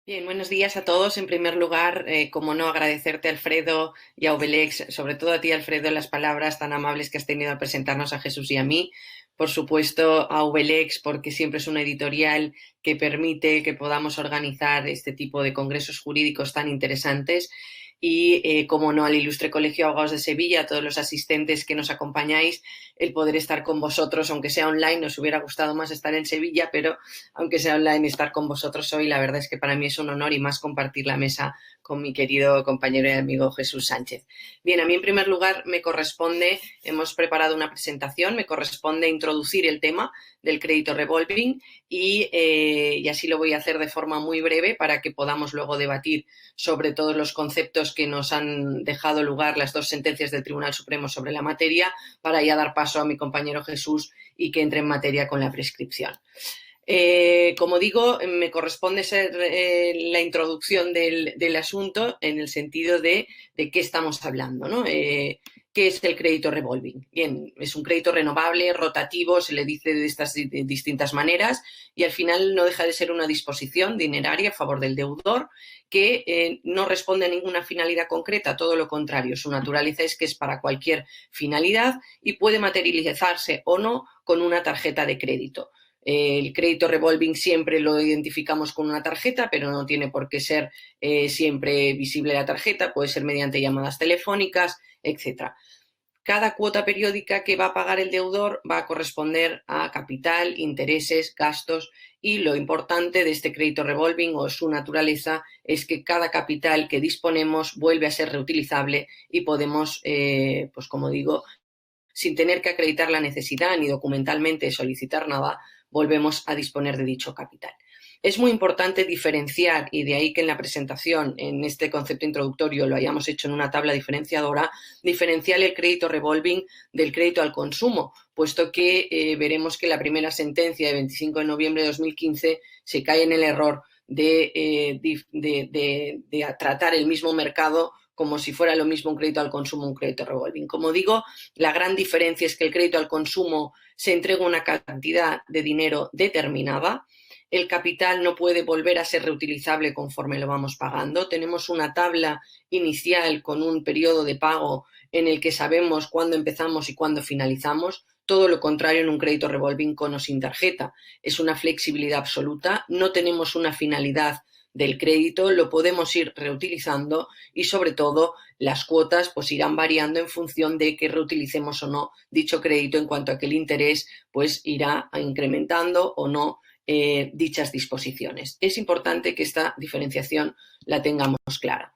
Bien, buenos días a todos. En primer lugar, como no, agradecerte, Alfredo, y a Obelix, sobre todo a ti, Alfredo, las palabras tan amables que has tenido al presentarnos a Jesús y a mí. Por supuesto, a Obelix, porque siempre es una editorial que permite que podamos organizar este tipo de congresos jurídicos tan interesantes. Y, como no, al Ilustre Colegio de Abogados de Sevilla, a todos los asistentes que nos acompañáis, el poder estar con vosotros, aunque sea online. Nos hubiera gustado más estar en Sevilla, pero aunque sea online, estar con vosotros hoy, la verdad es que para mí es un honor y más compartir la mesa con mi querido compañero y amigo Jesús Sánchez. Bien, a mí en primer lugar me corresponde, hemos preparado una presentación, me corresponde introducir el tema del crédito revolving y así lo voy a hacer de forma muy breve para que podamos luego debatir sobre todos los conceptos que nos han dejado lugar las dos sentencias del Tribunal Supremo sobre la materia, para ya dar paso a mi compañero Jesús y que entre en materia con la prescripción. Como digo, me corresponde ser la introducción del asunto en el sentido de qué estamos hablando, ¿no? ¿Qué es el crédito revolving? Bien, es un crédito renovable, rotativo, se le dice de estas distintas maneras, y al final no deja de ser una disposición dineraria a favor del deudor que no responde a ninguna finalidad concreta, todo lo contrario. Su naturaleza es que es para cualquier finalidad y puede materializarse o no con una tarjeta de crédito. El crédito revolving siempre lo identificamos con una tarjeta, pero no tiene por qué ser siempre visible la tarjeta, puede ser mediante llamadas telefónicas, etc. Cada cuota periódica que va a pagar el deudor va a corresponder a capital, intereses, gastos, y lo importante de este crédito revolving o su naturaleza es que cada capital que disponemos vuelve a ser reutilizable y podemos, pues como digo, sin tener que acreditar la necesidad ni documentalmente solicitar nada, volvemos a disponer de dicho capital. Es muy importante diferenciar, y de ahí que en la presentación, en este concepto introductorio, lo hayamos hecho en una tabla diferenciadora, diferenciar el crédito revolving del crédito al consumo, puesto que veremos que la primera sentencia de 25 de noviembre de 2015 se cae en el error de tratar el mismo mercado como si fuera lo mismo un crédito al consumo o un crédito revolving. Como digo, la gran diferencia es que el crédito al consumo se entrega una cantidad de dinero determinada. El capital no puede volver a ser reutilizable conforme lo vamos pagando. Tenemos una tabla inicial con un periodo de pago en el que sabemos cuándo empezamos y cuándo finalizamos. Todo lo contrario en un crédito revolving con o sin tarjeta. Es una flexibilidad absoluta, no tenemos una finalidad del crédito, lo podemos ir reutilizando y, sobre todo, las cuotas pues irán variando en función de que reutilicemos o no dicho crédito, en cuanto a que el interés pues irá incrementando o no dichas disposiciones. Es importante que esta diferenciación la tengamos clara.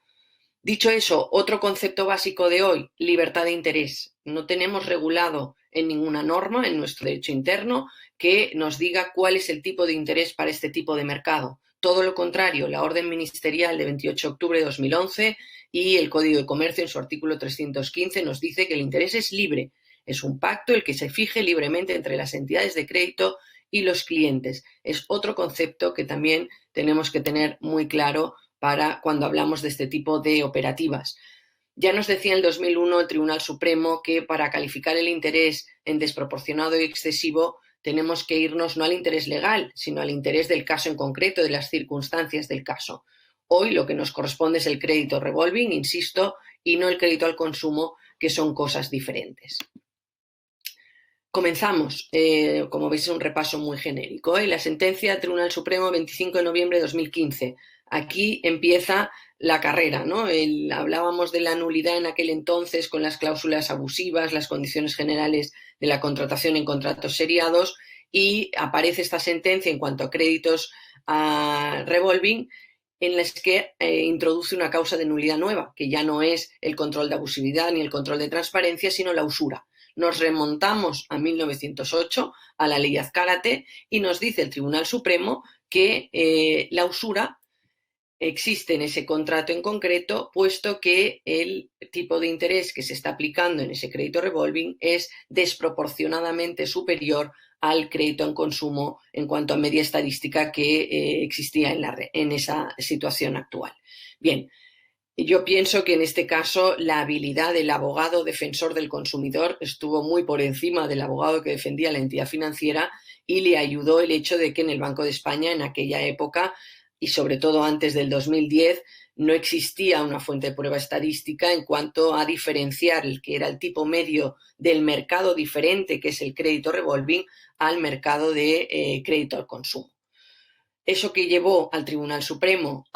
Dicho eso, otro concepto básico de hoy, libertad de interés. No tenemos regulado en ninguna norma en nuestro derecho interno que nos diga cuál es el tipo de interés para este tipo de mercado. Todo lo contrario, la orden ministerial de 28 de octubre de 2011 y el Código de Comercio en su artículo 315 nos dice que el interés es libre. Es un pacto el que se fije libremente entre las entidades de crédito y los clientes. Es otro concepto que también tenemos que tener muy claro para cuando hablamos de este tipo de operativas. Ya nos decía en el 2001 el Tribunal Supremo que para calificar el interés en desproporcionado y excesivo tenemos que irnos no al interés legal, sino al interés del caso en concreto, de las circunstancias del caso. Hoy lo que nos corresponde es el crédito revolving, insisto, y no el crédito al consumo, que son cosas diferentes. Comenzamos. Como veis, es un repaso muy genérico. La sentencia del Tribunal Supremo 25 de noviembre de 2015. Aquí empieza la carrera, ¿no? Hablábamos de la nulidad en aquel entonces con las cláusulas abusivas, las condiciones generales de la contratación en contratos seriados, y aparece esta sentencia en cuanto a créditos a revolving, en las que introduce una causa de nulidad nueva, que ya no es el control de abusividad ni el control de transparencia, sino la usura. Nos remontamos a 1908, a la ley Azcárate, y nos dice el Tribunal Supremo que la usura existe en ese contrato en concreto, puesto que el tipo de interés que se está aplicando en ese crédito revolving es desproporcionadamente superior al crédito en consumo en cuanto a media estadística que existía en esa situación actual. Bien, yo pienso que en este caso la habilidad del abogado defensor del consumidor estuvo muy por encima del abogado que defendía la entidad financiera, y le ayudó el hecho de que en el Banco de España en aquella época y sobre todo antes del 2010, no existía una fuente de prueba estadística en cuanto a diferenciar el que era el tipo medio del mercado diferente, que es el crédito revolving, al mercado de crédito al consumo. Eso que llevó al Tribunal Supremo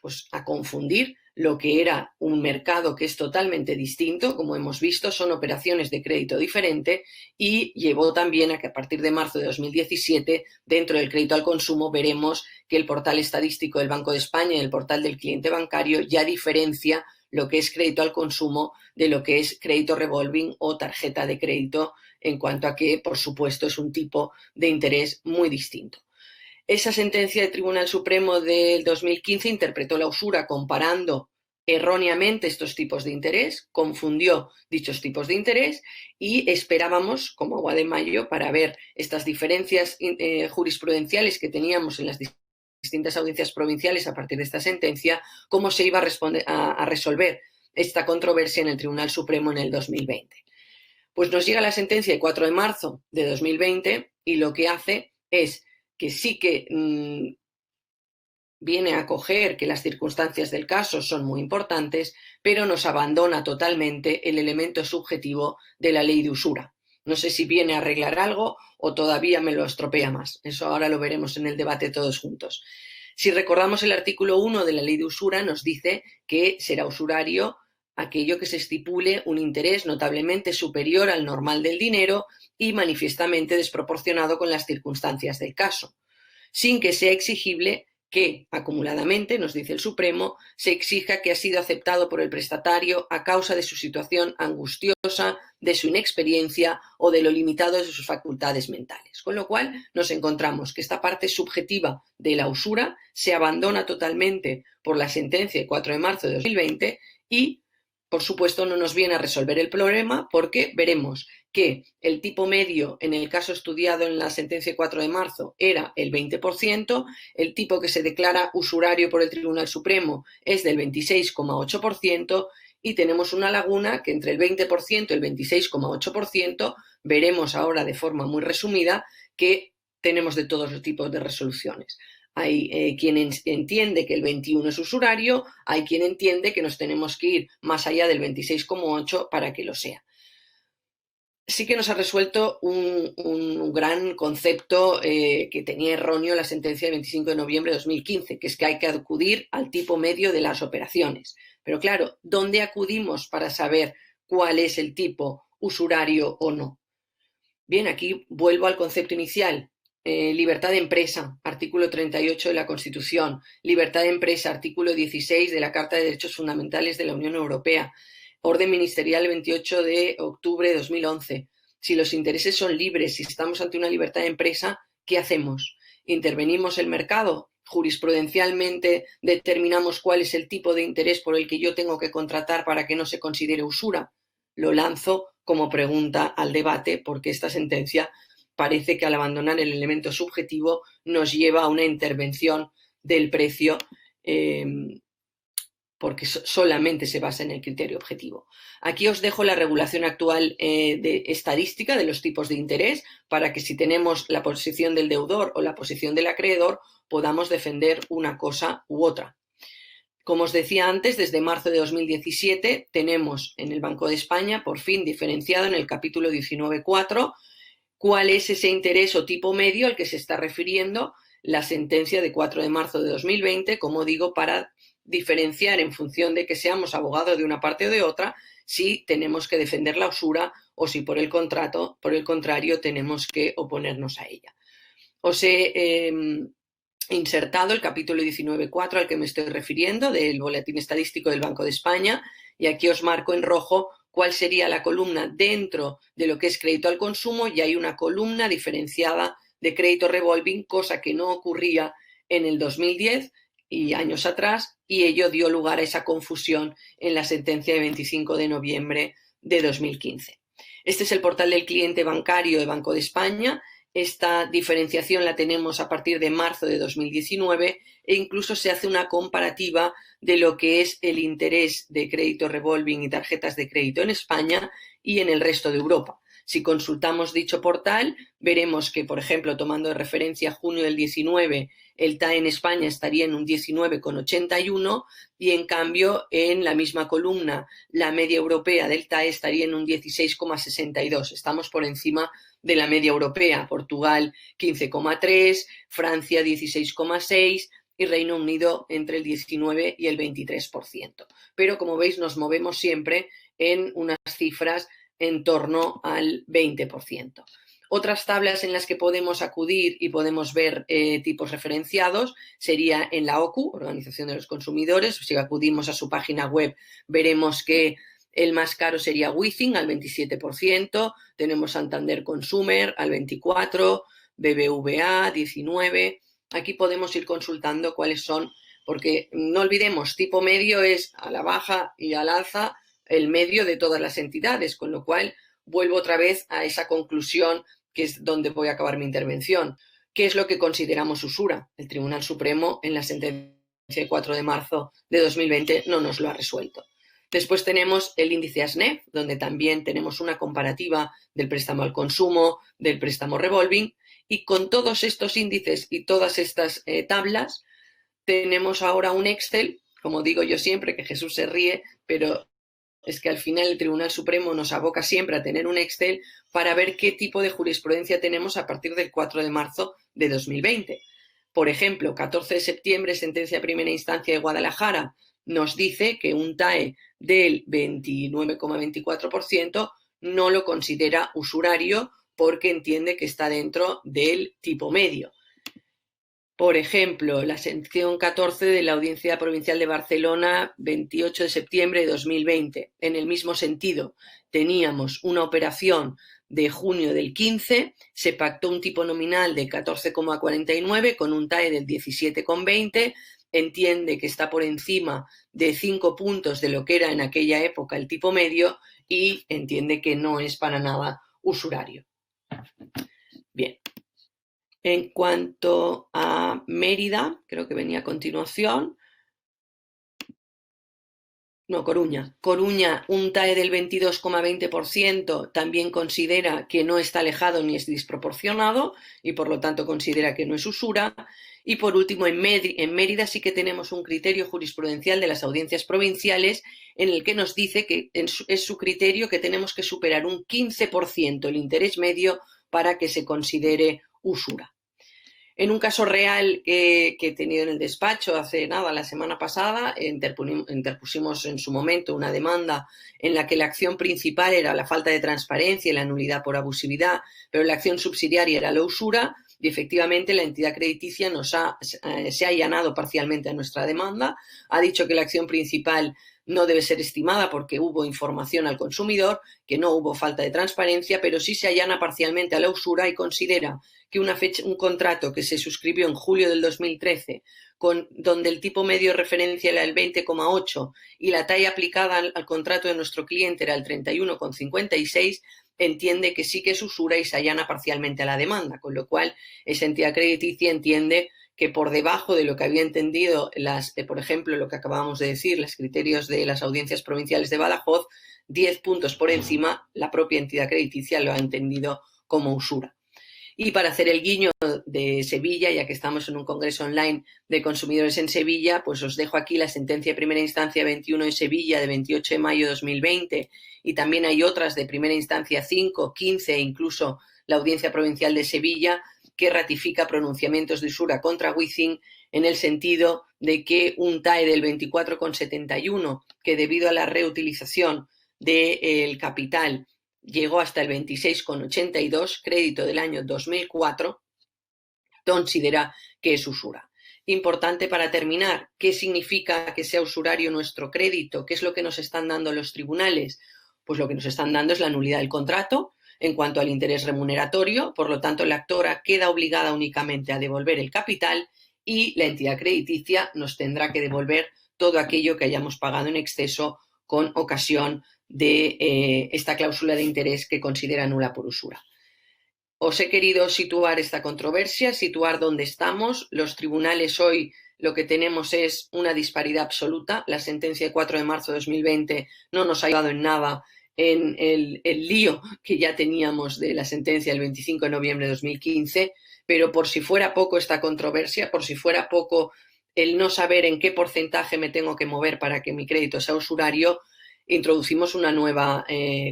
pues a confundir lo que era un mercado que es totalmente distinto, como hemos visto, son operaciones de crédito diferente, y llevó también a que a partir de marzo de 2017, dentro del crédito al consumo, veremos que el portal estadístico del Banco de España y el portal del cliente bancario ya diferencia lo que es crédito al consumo de lo que es crédito revolving o tarjeta de crédito, en cuanto a que, por supuesto, es un tipo de interés muy distinto. Esa sentencia del Tribunal Supremo del 2015 interpretó la usura comparando erróneamente estos tipos de interés, confundió dichos tipos de interés, y esperábamos, como agua de mayo, para ver estas diferencias jurisprudenciales que teníamos en las distintas audiencias provinciales a partir de esta sentencia, cómo se iba a resolver esta controversia en el Tribunal Supremo en el 2020. Pues nos llega la sentencia el 4 de marzo de 2020 y lo que hace es que sí que viene a acoger que las circunstancias del caso son muy importantes, pero nos abandona totalmente el elemento subjetivo de la ley de usura. No sé si viene a arreglar algo o todavía me lo estropea más. Eso ahora lo veremos en el debate todos juntos. Si recordamos el artículo 1 de la ley de usura, nos dice que será usurario aquello que se estipule un interés notablemente superior al normal del dinero y manifiestamente desproporcionado con las circunstancias del caso, sin que sea exigible que, acumuladamente, nos dice el Supremo, se exija que ha sido aceptado por el prestatario a causa de su situación angustiosa, de su inexperiencia o de lo limitado de sus facultades mentales. Con lo cual nos encontramos que esta parte subjetiva de la usura se abandona totalmente por la sentencia del 4 de marzo de 2020 y, por supuesto, no nos viene a resolver el problema, porque veremos que el tipo medio en el caso estudiado en la sentencia 4 de marzo era el 20%, el tipo que se declara usurario por el Tribunal Supremo es del 26,8%, y tenemos una laguna que entre el 20% y el 26,8% veremos ahora de forma muy resumida que tenemos de todos los tipos de resoluciones. Hay quien entiende que el 21 es usurario, hay quien entiende que nos tenemos que ir más allá del 26,8 para que lo sea. Sí que nos ha resuelto un gran concepto que tenía erróneo la sentencia del 25 de noviembre de 2015, que es que hay que acudir al tipo medio de las operaciones. Pero claro, ¿dónde acudimos para saber cuál es el tipo usurario o no? Bien, aquí vuelvo al concepto inicial. Libertad de empresa, artículo 38 de la Constitución. Libertad de empresa, artículo 16 de la Carta de Derechos Fundamentales de la Unión Europea. Orden ministerial 28 de octubre de 2011. Si los intereses son libres, si estamos ante una libertad de empresa, ¿qué hacemos? ¿Intervenimos el mercado? ¿Jurisprudencialmente determinamos cuál es el tipo de interés por el que yo tengo que contratar para que no se considere usura? Lo lanzo como pregunta al debate, porque esta sentencia parece que al abandonar el elemento subjetivo nos lleva a una intervención del precio porque solamente se basa en el criterio objetivo. Aquí os dejo la regulación actual de estadística de los tipos de interés para que si tenemos la posición del deudor o la posición del acreedor podamos defender una cosa u otra. Como os decía antes, desde marzo de 2017 tenemos en el Banco de España, por fin diferenciado en el capítulo 19.4, cuál es ese interés o tipo medio al que se está refiriendo la sentencia de 4 de marzo de 2020, como digo, para diferenciar en función de que seamos abogados de una parte o de otra, si tenemos que defender la usura o si por el contrario tenemos que oponernos a ella. Os he insertado el capítulo 19.4 al que me estoy refiriendo del Boletín Estadístico del Banco de España, y aquí os marco en rojo cuál sería la columna dentro de lo que es crédito al consumo, y hay una columna diferenciada de crédito revolving, cosa que no ocurría en el 2010 y años atrás, y ello dio lugar a esa confusión en la sentencia de 25 de noviembre de 2015. Este es el portal del cliente bancario de Banco de España. Esta diferenciación la tenemos a partir de marzo de 2019 e incluso se hace una comparativa de lo que es el interés de crédito revolving y tarjetas de crédito en España y en el resto de Europa. Si consultamos dicho portal, veremos que, por ejemplo, tomando de referencia junio del 19, el TAE en España estaría en un 19,81 y, en cambio, en la misma columna, la media europea del TAE estaría en un 16,62. Estamos por encima de la media europea. Portugal 15,3, Francia 16,6 y Reino Unido entre el 19 y el 23%. Pero, como veis, nos movemos siempre en unas cifras en torno al 20%. Otras tablas en las que podemos acudir y podemos ver tipos referenciados sería en la OCU, Organización de los Consumidores. Si acudimos a su página web, veremos que el más caro sería Withing al 27%, tenemos Santander Consumer al 24%, BBVA 19%. Aquí podemos ir consultando cuáles son, porque no olvidemos, tipo medio es a la baja y al alza el medio de todas las entidades, con lo cual vuelvo otra vez a esa conclusión que es donde voy a acabar mi intervención. ¿Qué es lo que consideramos usura? El Tribunal Supremo, en la sentencia de 4 de marzo de 2020, no nos lo ha resuelto. Después tenemos el índice ASNEF, donde también tenemos una comparativa del préstamo al consumo, del préstamo revolving, y con todos estos índices y todas estas tablas, tenemos ahora un Excel, como digo yo siempre, que Jesús se ríe, pero es que al final el Tribunal Supremo nos aboca siempre a tener un Excel para ver qué tipo de jurisprudencia tenemos a partir del 4 de marzo de 2020. Por ejemplo, 14 de septiembre, sentencia de primera instancia de Guadalajara, nos dice que un TAE del 29,24% no lo considera usurario porque entiende que está dentro del tipo medio. Por ejemplo, la sección 14 de la Audiencia Provincial de Barcelona, 28 de septiembre de 2020. En el mismo sentido, teníamos una operación de junio del 15, se pactó un tipo nominal de 14,49 con un TAE del 17,20, entiende que está por encima de 5 puntos de lo que era en aquella época el tipo medio y entiende que no es para nada usurario. Bien. En cuanto a Mérida, creo que venía a continuación. No, Coruña. Coruña, un TAE del 22,20%, también considera que no está alejado ni es desproporcionado y por lo tanto considera que no es usura. Y por último, en Mérida sí que tenemos un criterio jurisprudencial de las audiencias provinciales en el que nos dice que es su criterio que tenemos que superar un 15% el interés medio para que se considere usura. En un caso real que he tenido en el despacho hace nada, la semana pasada, interpusimos en su momento una demanda en la que la acción principal era la falta de transparencia y la nulidad por abusividad, pero la acción subsidiaria era la usura y efectivamente la entidad crediticia se ha allanado parcialmente a nuestra demanda, ha dicho que la acción principal no debe ser estimada porque hubo información al consumidor, que no hubo falta de transparencia, pero sí se allana parcialmente a la usura y considera que un contrato que se suscribió en julio del 2013, donde el tipo medio de referencia era el 20,8 y la talla aplicada al contrato de nuestro cliente era el 31,56, entiende que sí que es usura y se allana parcialmente a la demanda, con lo cual esa entidad crediticia entiende que por debajo de lo que había entendido, por ejemplo, lo que acabábamos de decir, los criterios de las audiencias provinciales de Badajoz, 10 puntos por encima, la propia entidad crediticia lo ha entendido como usura. Y para hacer el guiño de Sevilla, ya que estamos en un congreso online de consumidores en Sevilla, pues os dejo aquí la sentencia de primera instancia 21 de Sevilla de 28 de mayo de 2020 y también hay otras de primera instancia 5, 15 e incluso la Audiencia Provincial de Sevilla que ratifica pronunciamientos de usura contra Withing en el sentido de que un TAE del 24,71 que debido a la reutilización del capital llegó hasta el 26,82, crédito del año 2004, considera que es usura. Importante para terminar, ¿qué significa que sea usurario nuestro crédito? ¿Qué es lo que nos están dando los tribunales? Pues lo que nos están dando es la nulidad del contrato en cuanto al interés remuneratorio, por lo tanto la actora queda obligada únicamente a devolver el capital y la entidad crediticia nos tendrá que devolver todo aquello que hayamos pagado en exceso con ocasión de esta cláusula de interés que considera nula por usura. Os he querido situar esta controversia, situar dónde estamos. Los tribunales hoy lo que tenemos es una disparidad absoluta. La sentencia de 4 de marzo de 2020 no nos ha ayudado en nada en el lío que ya teníamos de la sentencia del 25 de noviembre de 2015, pero por si fuera poco esta controversia, por si fuera poco el no saber en qué porcentaje me tengo que mover para que mi crédito sea usurario, introducimos una nueva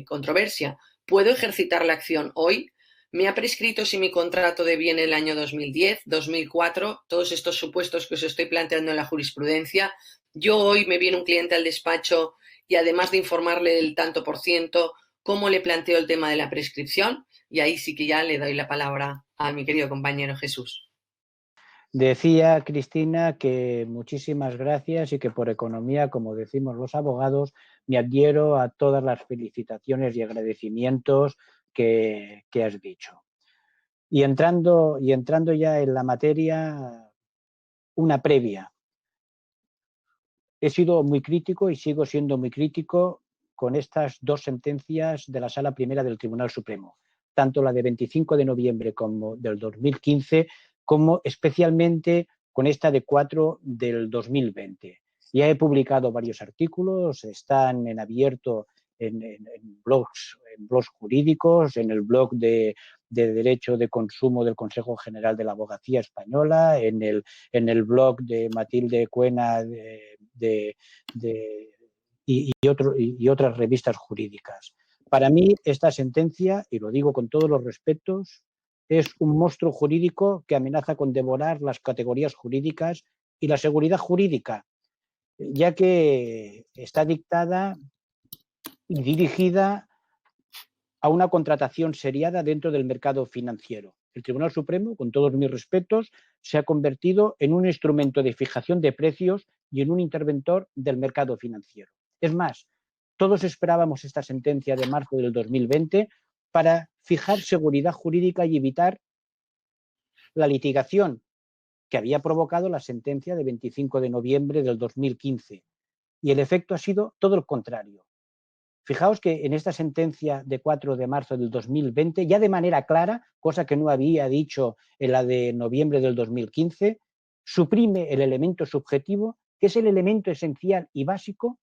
controversia. ¿Puedo ejercitar la acción hoy? Me ha prescrito si mi contrato de bien el año 2010, 2004, todos estos supuestos que os estoy planteando en la jurisprudencia. Yo hoy me viene un cliente al despacho y además de informarle del tanto por ciento, cómo le planteo el tema de la prescripción, y ahí sí que ya le doy la palabra a mi querido compañero Jesús. Decía Cristina que muchísimas gracias y que por economía, como decimos los abogados, me adhiero a todas las felicitaciones y agradecimientos que has dicho. Y entrando ya en la materia, una previa. He sido muy crítico y sigo siendo muy crítico con estas dos sentencias de la Sala Primera del Tribunal Supremo, tanto la de 25 de noviembre como del 2015, como especialmente con esta de 4 del 2020. Ya he publicado varios artículos, están en abierto en blogs jurídicos, en el blog de Derecho de Consumo del Consejo General de la Abogacía Española, en el blog de Matilde Cuena y otras revistas jurídicas. Para mí, esta sentencia, y lo digo con todos los respetos, es un monstruo jurídico que amenaza con devorar las categorías jurídicas y la seguridad jurídica, ya que está dictada y dirigida a una contratación seriada dentro del mercado financiero. El Tribunal Supremo, con todos mis respetos, se ha convertido en un instrumento de fijación de precios y en un interventor del mercado financiero. Es más, todos esperábamos esta sentencia de marzo del 2020 para fijar seguridad jurídica y evitar la litigación que había provocado la sentencia de 25 de noviembre del 2015. Y el efecto ha sido todo el contrario. Fijaos que en esta sentencia de 4 de marzo del 2020, ya de manera clara, cosa que no había dicho en la de noviembre del 2015, suprime el elemento subjetivo, que es el elemento esencial y básico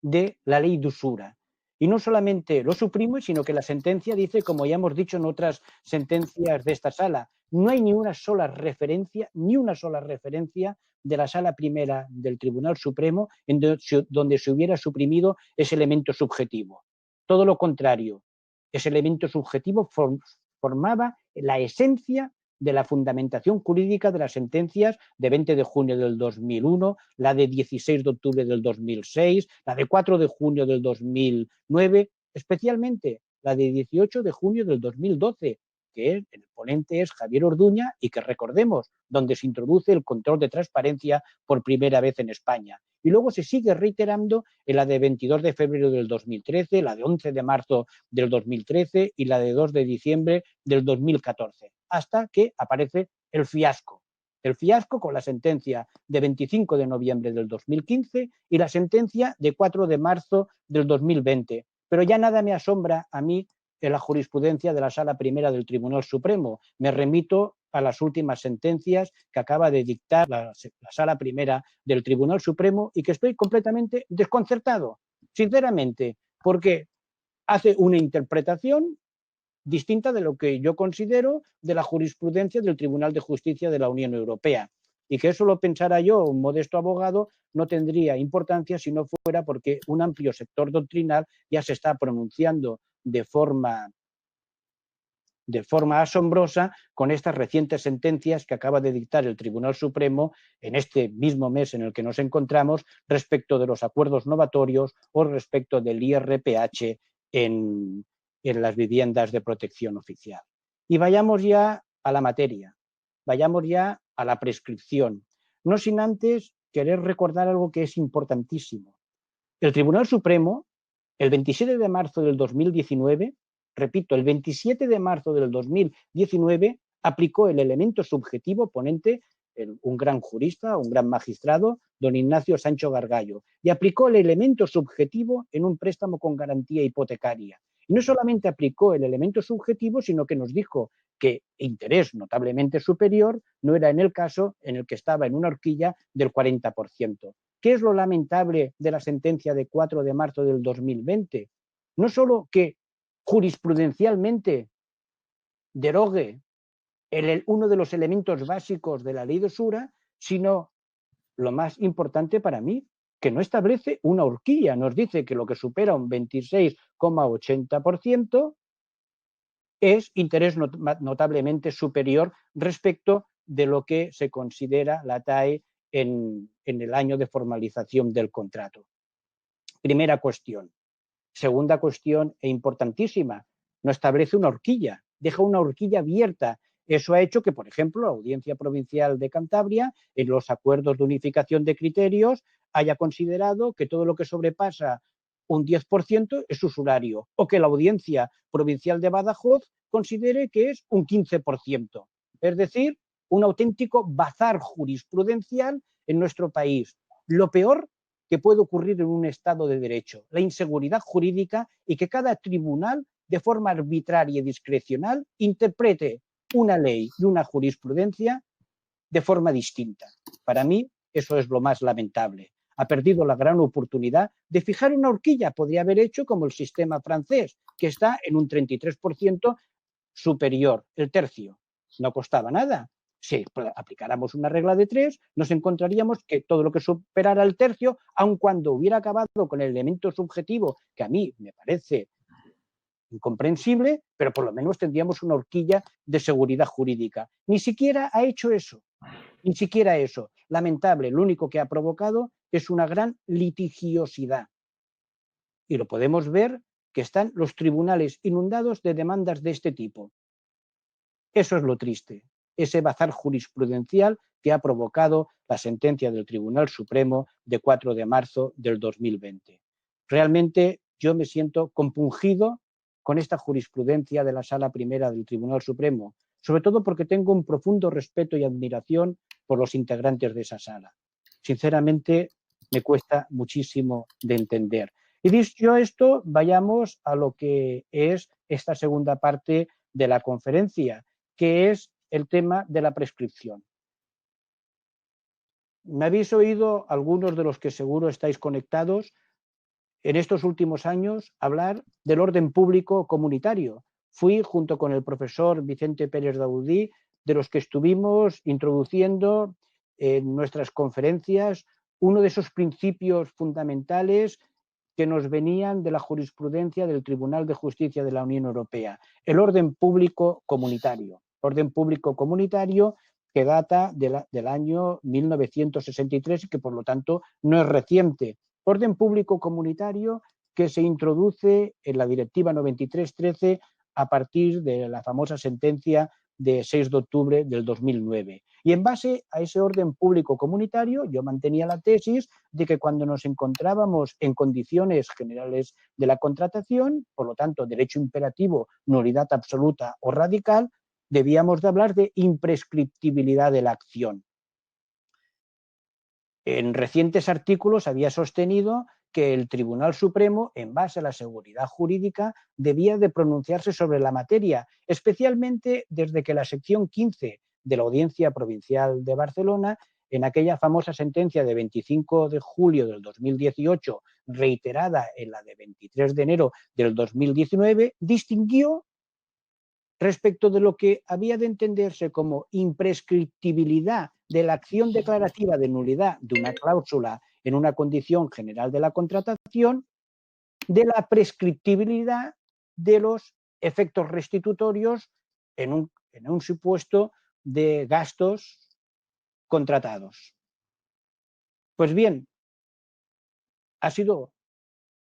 de la ley de usura. Y no solamente lo suprime, sino que la sentencia dice, como ya hemos dicho en otras sentencias de esta sala, no hay ni una sola referencia de la Sala Primera del Tribunal Supremo en donde se hubiera suprimido ese elemento subjetivo. Todo lo contrario, ese elemento subjetivo formaba la esencia de la fundamentación jurídica de las sentencias de 20 de junio del 2001, la de 16 de octubre del 2006, la de 4 de junio del 2009, especialmente la de 18 de junio del 2012, que el ponente es Javier Orduña y que recordemos, donde se introduce el control de transparencia por primera vez en España. Y luego se sigue reiterando en la de 22 de febrero del 2013, la de 11 de marzo del 2013 y la de 2 de diciembre del 2014, hasta que aparece el fiasco. El fiasco con la sentencia de 25 de noviembre del 2015 y la sentencia de 4 de marzo del 2020. Pero ya nada me asombra a mí en la jurisprudencia de la Sala Primera del Tribunal Supremo. Me remito a las últimas sentencias que acaba de dictar la Sala Primera del Tribunal Supremo y que estoy completamente desconcertado, sinceramente, porque hace una interpretación distinta de lo que yo considero de la jurisprudencia del Tribunal de Justicia de la Unión Europea. Y que eso lo pensara yo, un modesto abogado, no tendría importancia si no fuera porque un amplio sector doctrinal ya se está pronunciando de forma asombrosa con estas recientes sentencias que acaba de dictar el Tribunal Supremo en este mismo mes en el que nos encontramos respecto de los acuerdos novatorios o respecto del IRPH en las viviendas de protección oficial. Y vayamos ya a la materia, vayamos ya a la prescripción, no sin antes querer recordar algo que es importantísimo. El Tribunal Supremo, el 27 de marzo del 2019, repito, el 27 de marzo del 2019, aplicó el elemento subjetivo, ponente, un gran jurista, un gran magistrado, don Ignacio Sancho Gargallo, y aplicó el elemento subjetivo en un préstamo con garantía hipotecaria. Y no solamente aplicó el elemento subjetivo, sino que nos dijo que interés notablemente superior no era en el caso en el que estaba en una horquilla del 40%. ¿Qué es lo lamentable de la sentencia de 4 de marzo del 2020? no solo que jurisprudencialmente derogue uno de los elementos básicos de la ley de usura, sino, lo más importante para mí, que no establece una horquilla. Nos dice que lo que supera un 26,80% es interés notablemente superior respecto de lo que se considera la TAE en el año de formalización del contrato. Primera cuestión. Segunda cuestión e importantísima, no establece una horquilla, deja una horquilla abierta. Eso ha hecho que, por ejemplo, la Audiencia Provincial de Cantabria, en los acuerdos de unificación de criterios, haya considerado que todo lo que sobrepasa un 10% es usurario, o que la Audiencia Provincial de Badajoz considere que es un 15%. Es decir, un auténtico bazar jurisprudencial en nuestro país. Lo peor que puede ocurrir en un Estado de Derecho, la inseguridad jurídica y que cada tribunal, de forma arbitraria y discrecional, interprete una ley y una jurisprudencia de forma distinta. Para mí, eso es lo más lamentable. Ha perdido la gran oportunidad de fijar una horquilla. Podría haber hecho como el sistema francés, que está en un 33% superior, el tercio. No costaba nada. Si aplicáramos una regla de 3, nos encontraríamos que todo lo que superara el tercio, aun cuando hubiera acabado con el elemento subjetivo, que a mí me parece incomprensible, pero por lo menos tendríamos una horquilla de seguridad jurídica. Ni siquiera ha hecho eso. Ni siquiera eso. Lamentable. Lo único que ha provocado es una gran litigiosidad. Y lo podemos ver que están los tribunales inundados de demandas de este tipo. Eso es lo triste, ese bazar jurisprudencial que ha provocado la sentencia del Tribunal Supremo de 4 de marzo del 2020. Realmente yo me siento compungido con esta jurisprudencia de la Sala Primera del Tribunal Supremo, sobre todo porque tengo un profundo respeto y admiración por los integrantes de esa sala. Sinceramente, me cuesta muchísimo de entender. Y dicho esto, vayamos a lo que es esta segunda parte de la conferencia, que es el tema de la prescripción. Me habéis oído, algunos de los que seguro estáis conectados, en estos últimos años hablar del orden público comunitario. Fui, junto con el profesor Vicente Pérez Daudí, de los que estuvimos introduciendo en nuestras conferencias uno de esos principios fundamentales que nos venían de la jurisprudencia del Tribunal de Justicia de la Unión Europea, el orden público comunitario. Orden público comunitario que data del año 1963 y que por lo tanto no es reciente. Orden público comunitario que se introduce en la Directiva 93/13 a partir de la famosa sentencia de 6 de octubre del 2009. Y en base a ese orden público comunitario, yo mantenía la tesis de que cuando nos encontrábamos en condiciones generales de la contratación, por lo tanto, derecho imperativo, nulidad absoluta o radical, debíamos de hablar de imprescriptibilidad de la acción. En recientes artículos había sostenido que el Tribunal Supremo, en base a la seguridad jurídica, debía de pronunciarse sobre la materia, especialmente desde que la sección 15 de la Audiencia Provincial de Barcelona, en aquella famosa sentencia de 25 de julio del 2018, reiterada en la de 23 de enero del 2019, distinguió respecto de lo que había de entenderse como imprescriptibilidad de la acción declarativa de nulidad de una cláusula en una condición general de la contratación, de la prescriptibilidad de los efectos restitutorios en un supuesto de gastos contratados. Pues bien, ha sido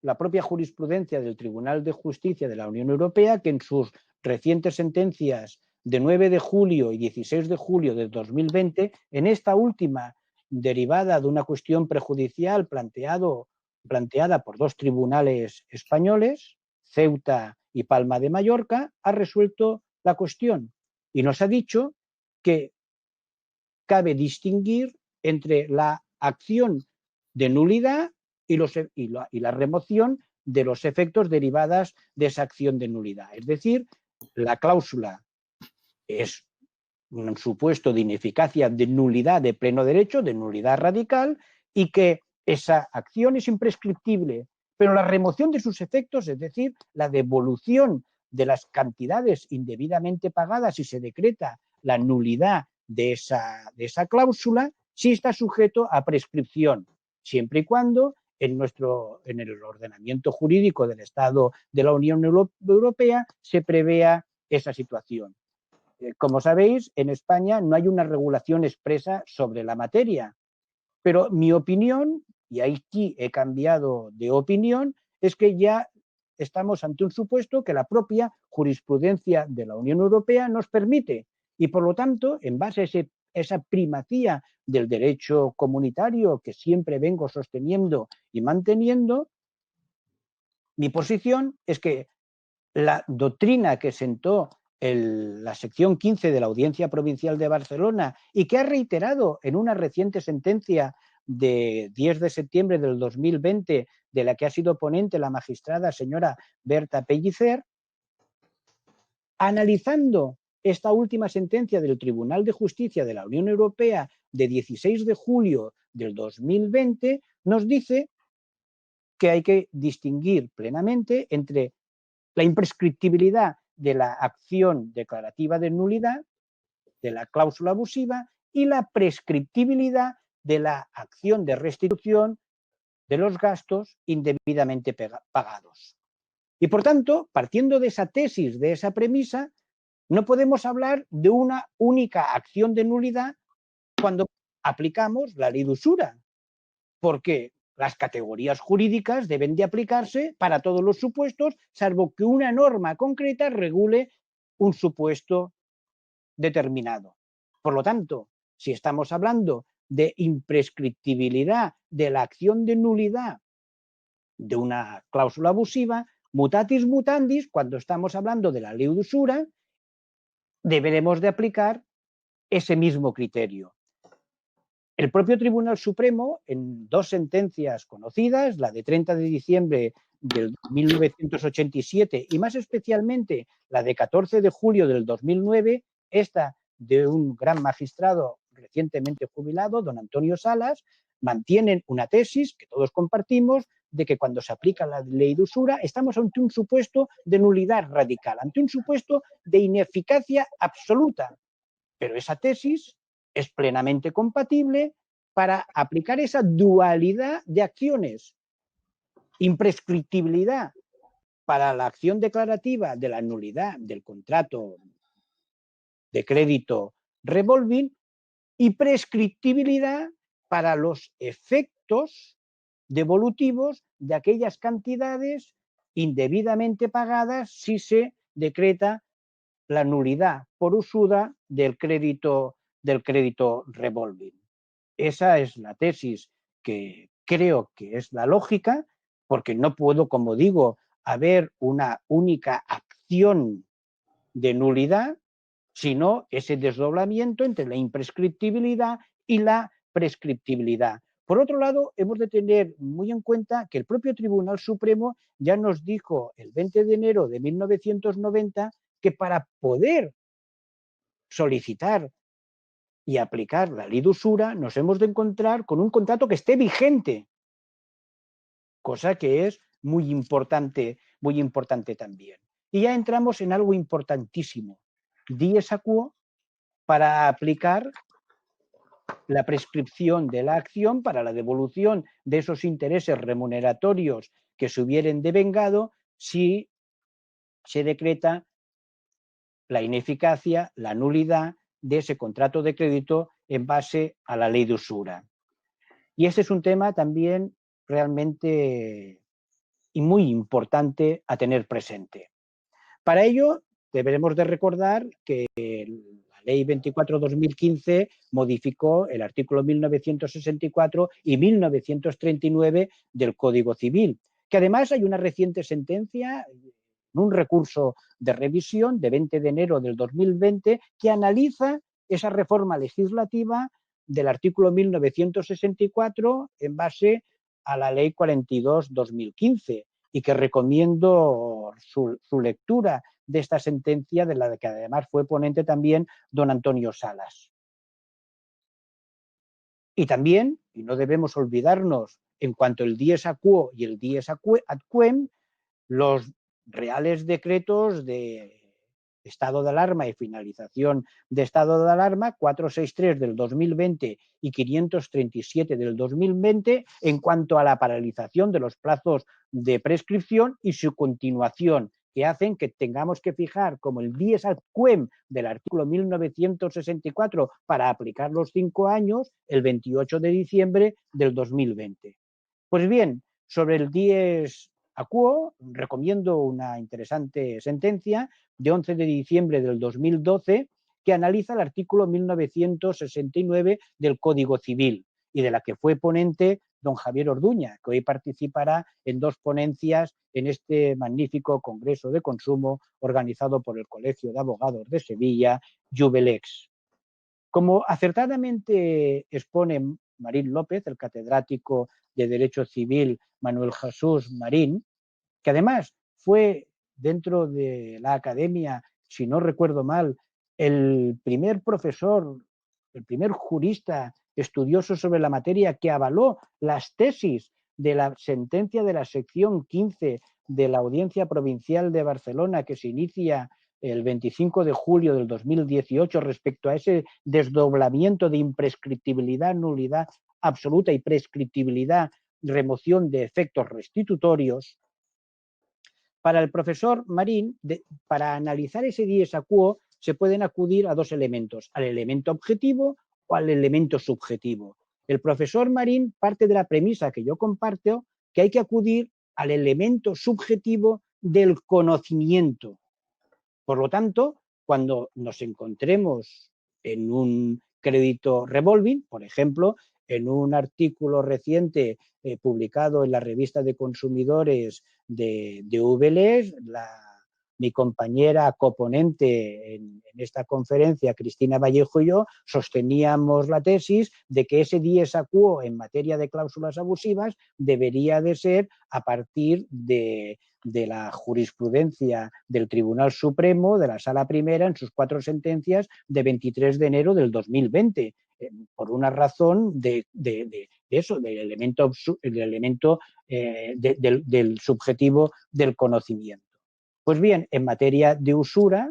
la propia jurisprudencia del Tribunal de Justicia de la Unión Europea que en sus recientes sentencias de 9 de julio y 16 de julio de 2020, en esta última derivada de una cuestión prejudicial planteada por dos tribunales españoles, Ceuta y Palma de Mallorca, ha resuelto la cuestión y nos ha dicho que cabe distinguir entre la acción de nulidad y la remoción de los efectos derivadas de esa acción de nulidad. Es decir, la cláusula es un supuesto de ineficacia de nulidad de pleno derecho, de nulidad radical, y que esa acción es imprescriptible, Pero la remoción de sus efectos, es decir, la devolución de las cantidades indebidamente pagadas si se decreta la nulidad de esa cláusula, sí está sujeto a prescripción, siempre y cuando en el ordenamiento jurídico del Estado de la Unión Europea se prevea esa situación. Como sabéis, en España no hay una regulación expresa sobre la materia, pero mi opinión, y aquí he cambiado de opinión, es que ya estamos ante un supuesto que la propia jurisprudencia de la Unión Europea nos permite y, por lo tanto, en base a esa primacía del derecho comunitario que siempre vengo sosteniendo y manteniendo, mi posición es que la doctrina que sentó la sección 15 de la Audiencia Provincial de Barcelona y que ha reiterado en una reciente sentencia de 10 de septiembre del 2020, de la que ha sido ponente la magistrada señora Berta Pellicer, analizando esta última sentencia del Tribunal de Justicia de la Unión Europea de 16 de julio del 2020, nos dice que hay que distinguir plenamente entre la imprescriptibilidad de la acción declarativa de nulidad, de la cláusula abusiva, y la prescriptibilidad de la acción de restitución de los gastos indebidamente pagados. Y por tanto, partiendo de esa tesis, de esa premisa, no podemos hablar de una única acción de nulidad cuando aplicamos la ley de usura, porque las categorías jurídicas deben de aplicarse para todos los supuestos, salvo que una norma concreta regule un supuesto determinado. Por lo tanto, si estamos hablando de imprescriptibilidad de la acción de nulidad de una cláusula abusiva, mutatis mutandis, cuando estamos hablando de la ley de usura, deberemos de aplicar ese mismo criterio. El propio Tribunal Supremo, en dos sentencias conocidas, la de 30 de diciembre del 1987 y más especialmente la de 14 de julio del 2009, esta de un gran magistrado recientemente jubilado, don Antonio Salas, mantienen una tesis que todos compartimos de que cuando se aplica la ley de usura estamos ante un supuesto de nulidad radical, ante un supuesto de ineficacia absoluta. Pero esa tesis es plenamente compatible para aplicar esa dualidad de acciones. Imprescriptibilidad para la acción declarativa de la nulidad del contrato de crédito revolving y prescriptibilidad para los efectos devolutivos de aquellas cantidades indebidamente pagadas si se decreta la nulidad por usura del crédito revolving. Esa es la tesis que creo que es la lógica, porque no puedo, como digo, haber una única acción de nulidad, sino ese desdoblamiento entre la imprescriptibilidad y la prescriptibilidad. Por otro lado, hemos de tener muy en cuenta que el propio Tribunal Supremo ya nos dijo el 20 de enero de 1990 que para poder solicitar y aplicar la ley de usura nos hemos de encontrar con un contrato que esté vigente, cosa que es muy importante también. Y ya entramos en algo importantísimo, dies a quo, para aplicar la prescripción de la acción para la devolución de esos intereses remuneratorios que se hubieran devengado si se decreta la ineficacia, la nulidad de ese contrato de crédito en base a la ley de usura. Y este es un tema también realmente y muy importante a tener presente. Para ello, deberemos de recordar que la Ley 24/2015 modificó el artículo 1964 y 1939 del Código Civil, que además hay una reciente sentencia, un recurso de revisión de 20 de enero del 2020 que analiza esa reforma legislativa del artículo 1964 en base a la Ley 42/2015 y que recomiendo su lectura de esta sentencia, de la que además fue ponente también don Antonio Salas. Y también, y no debemos olvidarnos En cuanto al dies a quo y el dies ad quem, los reales decretos de estado de alarma y finalización de estado de alarma 463 del 2020 y 537 del 2020 en cuanto a la paralización de los plazos de prescripción y su continuación, que hacen que tengamos que fijar como el dies ad quem del artículo 1964 para aplicar los 5 años el 28 de diciembre del 2020. Pues bien, sobre el dies a quo, recomiendo una interesante sentencia de 11 de diciembre del 2012 que analiza el artículo 1969 del Código Civil y de la que fue ponente don Javier Orduña, que hoy participará en 2 ponencias en este magnífico Congreso de Consumo organizado por el Colegio de Abogados de Sevilla, Jubelex. Como acertadamente expone Marín López, el catedrático de Derecho Civil Manuel Jesús Marín, que además fue dentro de la academia, si no recuerdo mal, el primer profesor, el primer jurista estudioso sobre la materia que avaló las tesis de la sentencia de la sección 15 de la Audiencia Provincial de Barcelona que se inicia el 25 de julio del 2018 respecto a ese desdoblamiento de imprescriptibilidad, nulidad absoluta y prescriptibilidad, remoción de efectos restitutorios. Para el profesor Marín, para analizar ese dies a quo, se pueden acudir a 2 elementos, al elemento objetivo o al elemento subjetivo. El profesor Marín parte de la premisa que yo comparto, que hay que acudir al elemento subjetivo del conocimiento. Por lo tanto, cuando nos encontremos en un crédito revolving, por ejemplo, en un artículo reciente publicado en la revista de consumidores de VLES, mi compañera coponente en esta conferencia, Cristina Vallejo y yo, sosteníamos la tesis de que ese dies a quo en materia de cláusulas abusivas debería de ser a partir de la jurisprudencia del Tribunal Supremo, de la Sala Primera, en sus 4 sentencias de 23 de enero del 2020, por una razón de eso, del elemento del subjetivo del conocimiento. Pues bien, en materia de usura,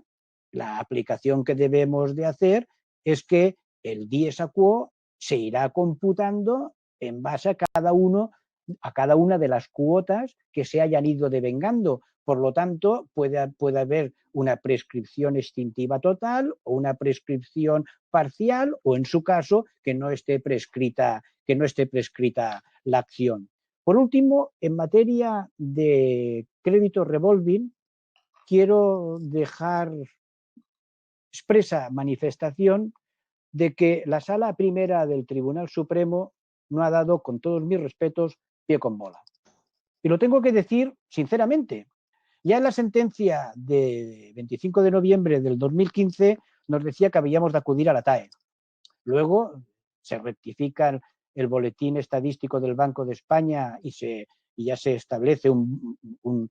la aplicación que debemos de hacer es que el dies a quo se irá computando en base a cada una de las cuotas que se hayan ido devengando. Por lo tanto, puede haber una prescripción extintiva total o una prescripción parcial o, en su caso, que no esté prescrita la acción. Por último, en materia de crédito revolving, quiero dejar expresa manifestación de que la Sala Primera del Tribunal Supremo no ha dado, con todos mis respetos, pie con bola. Y lo tengo que decir sinceramente. Ya en la sentencia de 25 de noviembre del 2015 nos decía que habíamos de acudir a la TAE. Luego se rectifica el boletín estadístico del Banco de España y ya se establece un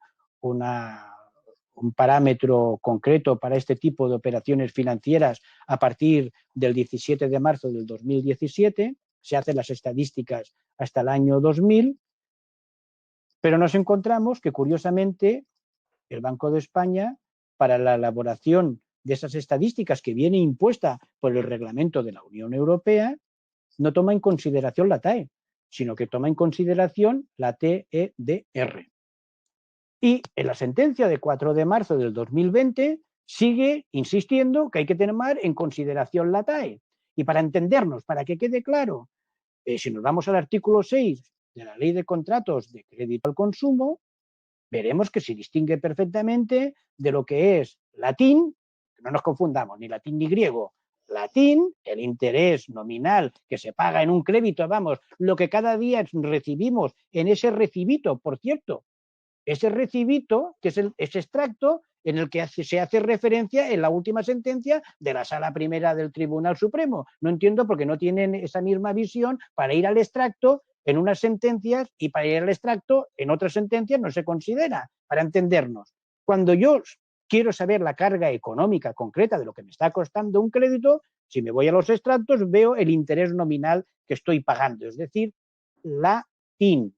parámetro concreto para este tipo de operaciones financieras a partir del 17 de marzo del 2017. Se hacen las estadísticas hasta el año 2000, pero nos encontramos que, curiosamente, el Banco de España, para la elaboración de esas estadísticas que viene impuesta por el reglamento de la Unión Europea, no toma en consideración la TAE, sino que toma en consideración la TEDR. Y en la sentencia de 4 de marzo del 2020 sigue insistiendo que hay que tomar en consideración la TAE. Y para entendernos, para que quede claro, si nos vamos al artículo 6 de la Ley de Contratos de Crédito al Consumo, veremos que se distingue perfectamente de lo que es latín, que no nos confundamos, ni latín ni griego. Latín, el interés nominal que se paga en un crédito, vamos, lo que cada día recibimos en ese recibito, por cierto, ese recibito, que es ese extracto en el que se hace referencia en la última sentencia de la Sala Primera del Tribunal Supremo. No entiendo por qué no tienen esa misma visión para ir al extracto en unas sentencias y para ir al extracto en otras sentencias no se considera, para entendernos. Cuando yo quiero saber la carga económica concreta de lo que me está costando un crédito, si me voy a los extractos veo el interés nominal que estoy pagando, es decir, la boletín.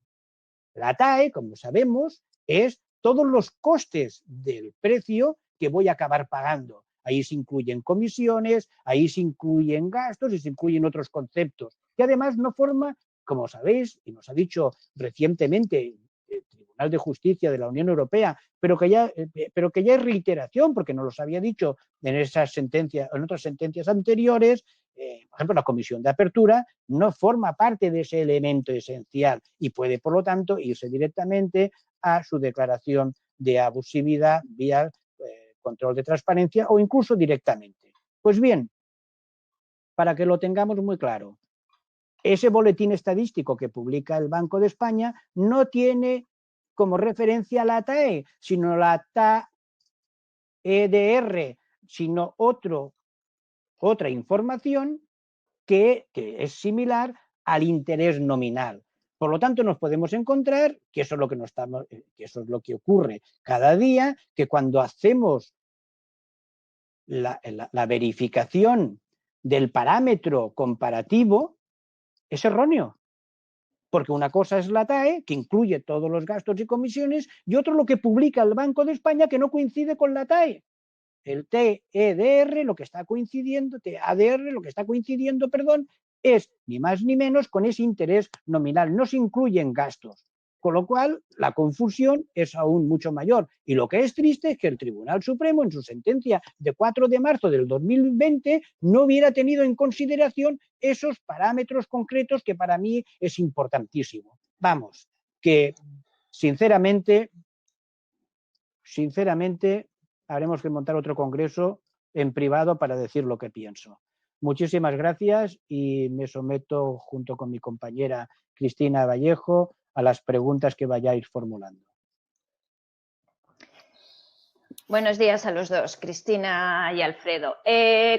La TAE, como sabemos, es todos los costes del precio que voy a acabar pagando. Ahí se incluyen comisiones, ahí se incluyen gastos y se incluyen otros conceptos, que además no forma, como sabéis, y nos ha dicho recientemente el Tribunal de Justicia de la Unión Europea, pero que ya es reiteración, porque nos los había dicho en esas sentencias, en otras sentencias anteriores. Por ejemplo, la comisión de apertura no forma parte de ese elemento esencial y puede, por lo tanto, irse directamente a su declaración de abusividad vía control de transparencia o incluso directamente. Pues bien, para que lo tengamos muy claro, ese boletín estadístico que publica el Banco de España no tiene como referencia la TAE, sino la TAEDR, sino otra información que es similar al interés nominal. Por lo tanto, nos podemos encontrar que eso es lo que ocurre cada día, que cuando hacemos la verificación del parámetro comparativo es erróneo. Porque una cosa es la TAE, que incluye todos los gastos y comisiones, y otro lo que publica el Banco de España, que no coincide con la TAE. El TEDR, lo que está coincidiendo, TADR, lo que está coincidiendo, es ni más ni menos con ese interés nominal. No se incluyen gastos, con lo cual la confusión es aún mucho mayor. Y lo que es triste es que el Tribunal Supremo, en su sentencia de 4 de marzo del 2020, no hubiera tenido en consideración esos parámetros concretos que para mí es importantísimo. Vamos, que sinceramente, habremos que montar otro congreso en privado para decir lo que pienso. Muchísimas gracias y me someto junto con mi compañera Cristina Vallejo a las preguntas que vayáis formulando. Buenos días a los dos, Cristina y Alfredo.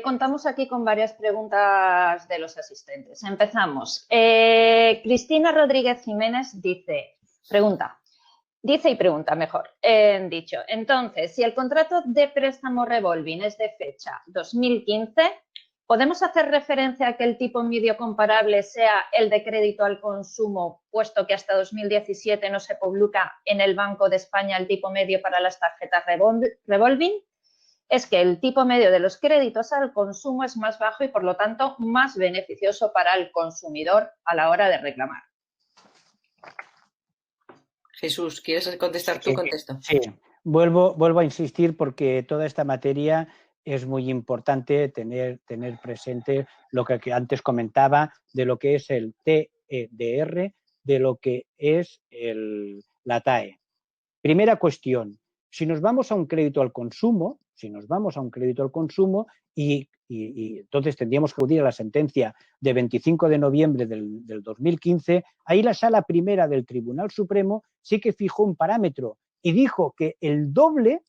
Contamos aquí con varias preguntas de los asistentes. Empezamos. Cristina Rodríguez Jiménez pregunta. Entonces, si el contrato de préstamo revolving es de fecha 2015, ¿podemos hacer referencia a que el tipo medio comparable sea el de crédito al consumo, puesto que hasta 2017 no se publica en el Banco de España el tipo medio para las tarjetas revolving? Es que el tipo medio de los créditos al consumo es más bajo y, por lo tanto, más beneficioso para el consumidor a la hora de reclamar. Jesús, ¿quieres contestar tú? Contesto. Sí, vuelvo a insistir porque toda esta materia es muy importante tener presente lo que antes comentaba de lo que es el TEDR, de lo que es la TAE. Primera cuestión, si nos vamos a un crédito al consumo, y entonces tendríamos que acudir a la sentencia de 25 de noviembre del 2015, ahí la Sala Primera del Tribunal Supremo sí que fijó un parámetro y dijo que el doble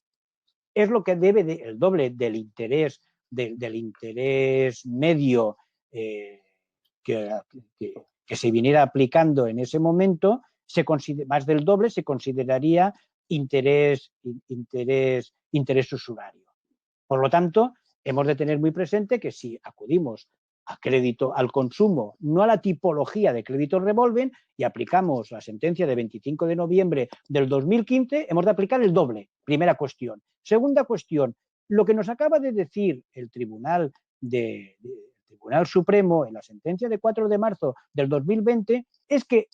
es lo que el doble del interés medio que se viniera aplicando en ese momento, más del doble se consideraría interés usurario. Por lo tanto, hemos de tener muy presente que si acudimos a crédito al consumo, no a la tipología de crédito revolving, y aplicamos la sentencia de 25 de noviembre del 2015, hemos de aplicar el doble. Primera cuestión. Segunda cuestión, lo que nos acaba de decir el Tribunal Supremo en la sentencia de 4 de marzo del 2020 es que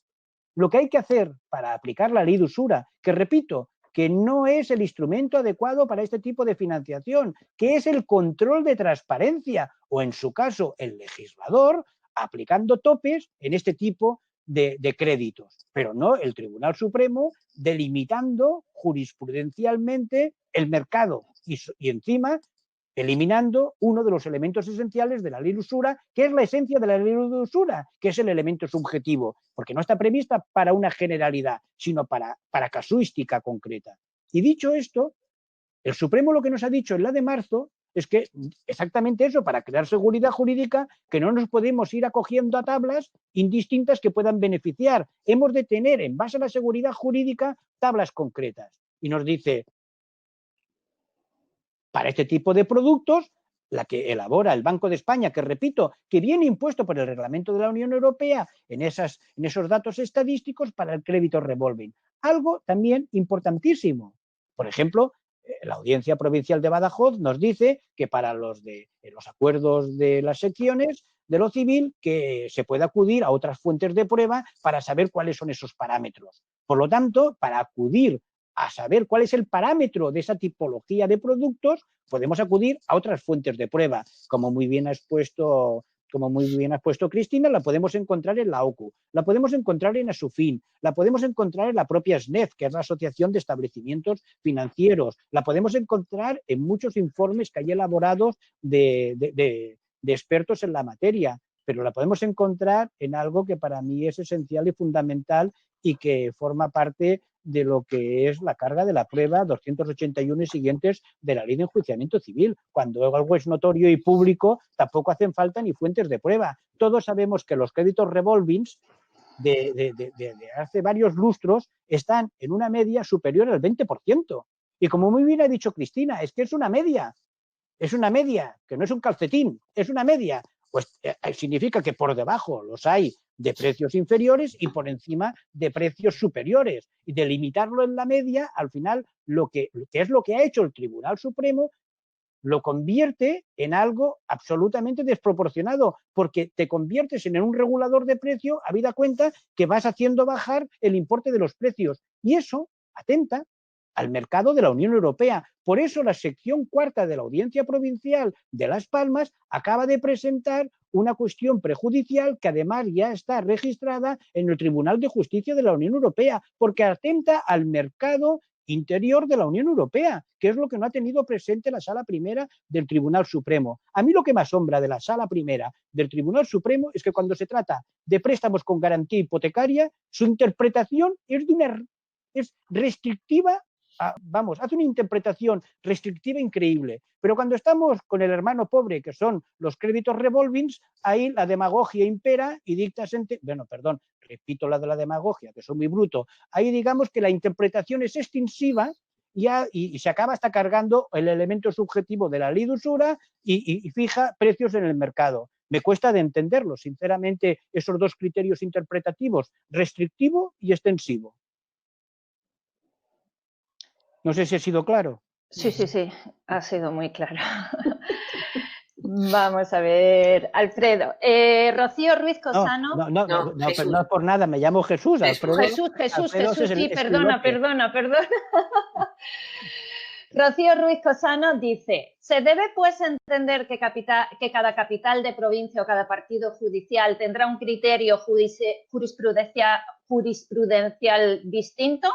lo que hay que hacer para aplicar la ley de usura, que repito, que no es el instrumento adecuado para este tipo de financiación, que es el control de transparencia o, en su caso, el legislador aplicando topes en este tipo de créditos, pero no el Tribunal Supremo delimitando jurisprudencialmente el mercado y encima eliminando uno de los elementos esenciales de la ley de usura, que es la esencia de la ley de usura, que es el elemento subjetivo, porque no está prevista para una generalidad, sino para casuística concreta. Y dicho esto, el Supremo lo que nos ha dicho en la de marzo es que exactamente eso, para crear seguridad jurídica, que no nos podemos ir acogiendo a tablas indistintas que puedan beneficiar. Hemos de tener, en base a la seguridad jurídica, tablas concretas. Y nos dice, para este tipo de productos, la que elabora el Banco de España, que repito, que viene impuesto por el reglamento de la Unión Europea en esos datos estadísticos para el crédito revolving. Algo también importantísimo. Por ejemplo, la Audiencia Provincial de Badajoz nos dice que para los acuerdos de las secciones de lo civil que se puede acudir a otras fuentes de prueba para saber cuáles son esos parámetros. Por lo tanto, para acudir a saber cuál es el parámetro de esa tipología de productos, podemos acudir a otras fuentes de prueba. Como muy bien ha expuesto Cristina, la podemos encontrar en la OCU, la podemos encontrar en ASUFIN, la podemos encontrar en la propia SNEF, que es la Asociación de Establecimientos Financieros, la podemos encontrar en muchos informes que hay elaborados de expertos en la materia, pero la podemos encontrar en algo que para mí es esencial y fundamental y que forma parte de lo que es la carga de la prueba 281 y siguientes de la Ley de Enjuiciamiento Civil. Cuando algo es notorio y público, tampoco hacen falta ni fuentes de prueba. Todos sabemos que los créditos revolvings de hace varios lustros están en una media superior al 20%. Y como muy bien ha dicho Cristina, es que es una media, que no es un calcetín, es una media. Pues significa que por debajo los hay de precios inferiores y por encima de precios superiores. Y delimitarlo en la media, al final, lo que es lo que ha hecho el Tribunal Supremo, lo convierte en algo absolutamente desproporcionado, porque te conviertes en un regulador de precio habida cuenta que vas haciendo bajar el importe de los precios. Y eso atenta al mercado de la Unión Europea. Por eso la sección cuarta de la Audiencia Provincial de Las Palmas acaba de presentar una cuestión prejudicial que además ya está registrada en el Tribunal de Justicia de la Unión Europea, porque atenta al mercado interior de la Unión Europea, que es lo que no ha tenido presente la Sala Primera del Tribunal Supremo. A mí lo que me asombra de la Sala Primera del Tribunal Supremo es que cuando se trata de préstamos con garantía hipotecaria, su interpretación es restrictiva. Hace una interpretación restrictiva increíble, pero cuando estamos con el hermano pobre, que son los créditos revolvings, ahí la demagogia impera y dicta repito la de la demagogia, que soy muy bruto, ahí digamos que la interpretación es extensiva y se acaba hasta cargando el elemento subjetivo de la ley de usura y fija precios en el mercado. Me cuesta de entenderlo, sinceramente, esos dos criterios interpretativos, restrictivo y extensivo. No sé si ha sido claro. Sí, ha sido muy claro. Vamos a ver, Alfredo. Rocío Ruiz Cosano. No es por nada, me llamo Jesús. Alfredo, Jesús, sí, perdona. Rocío Ruiz Cosano dice, ¿se debe pues entender que cada capital de provincia o cada partido judicial tendrá un criterio jurisprudencial distinto?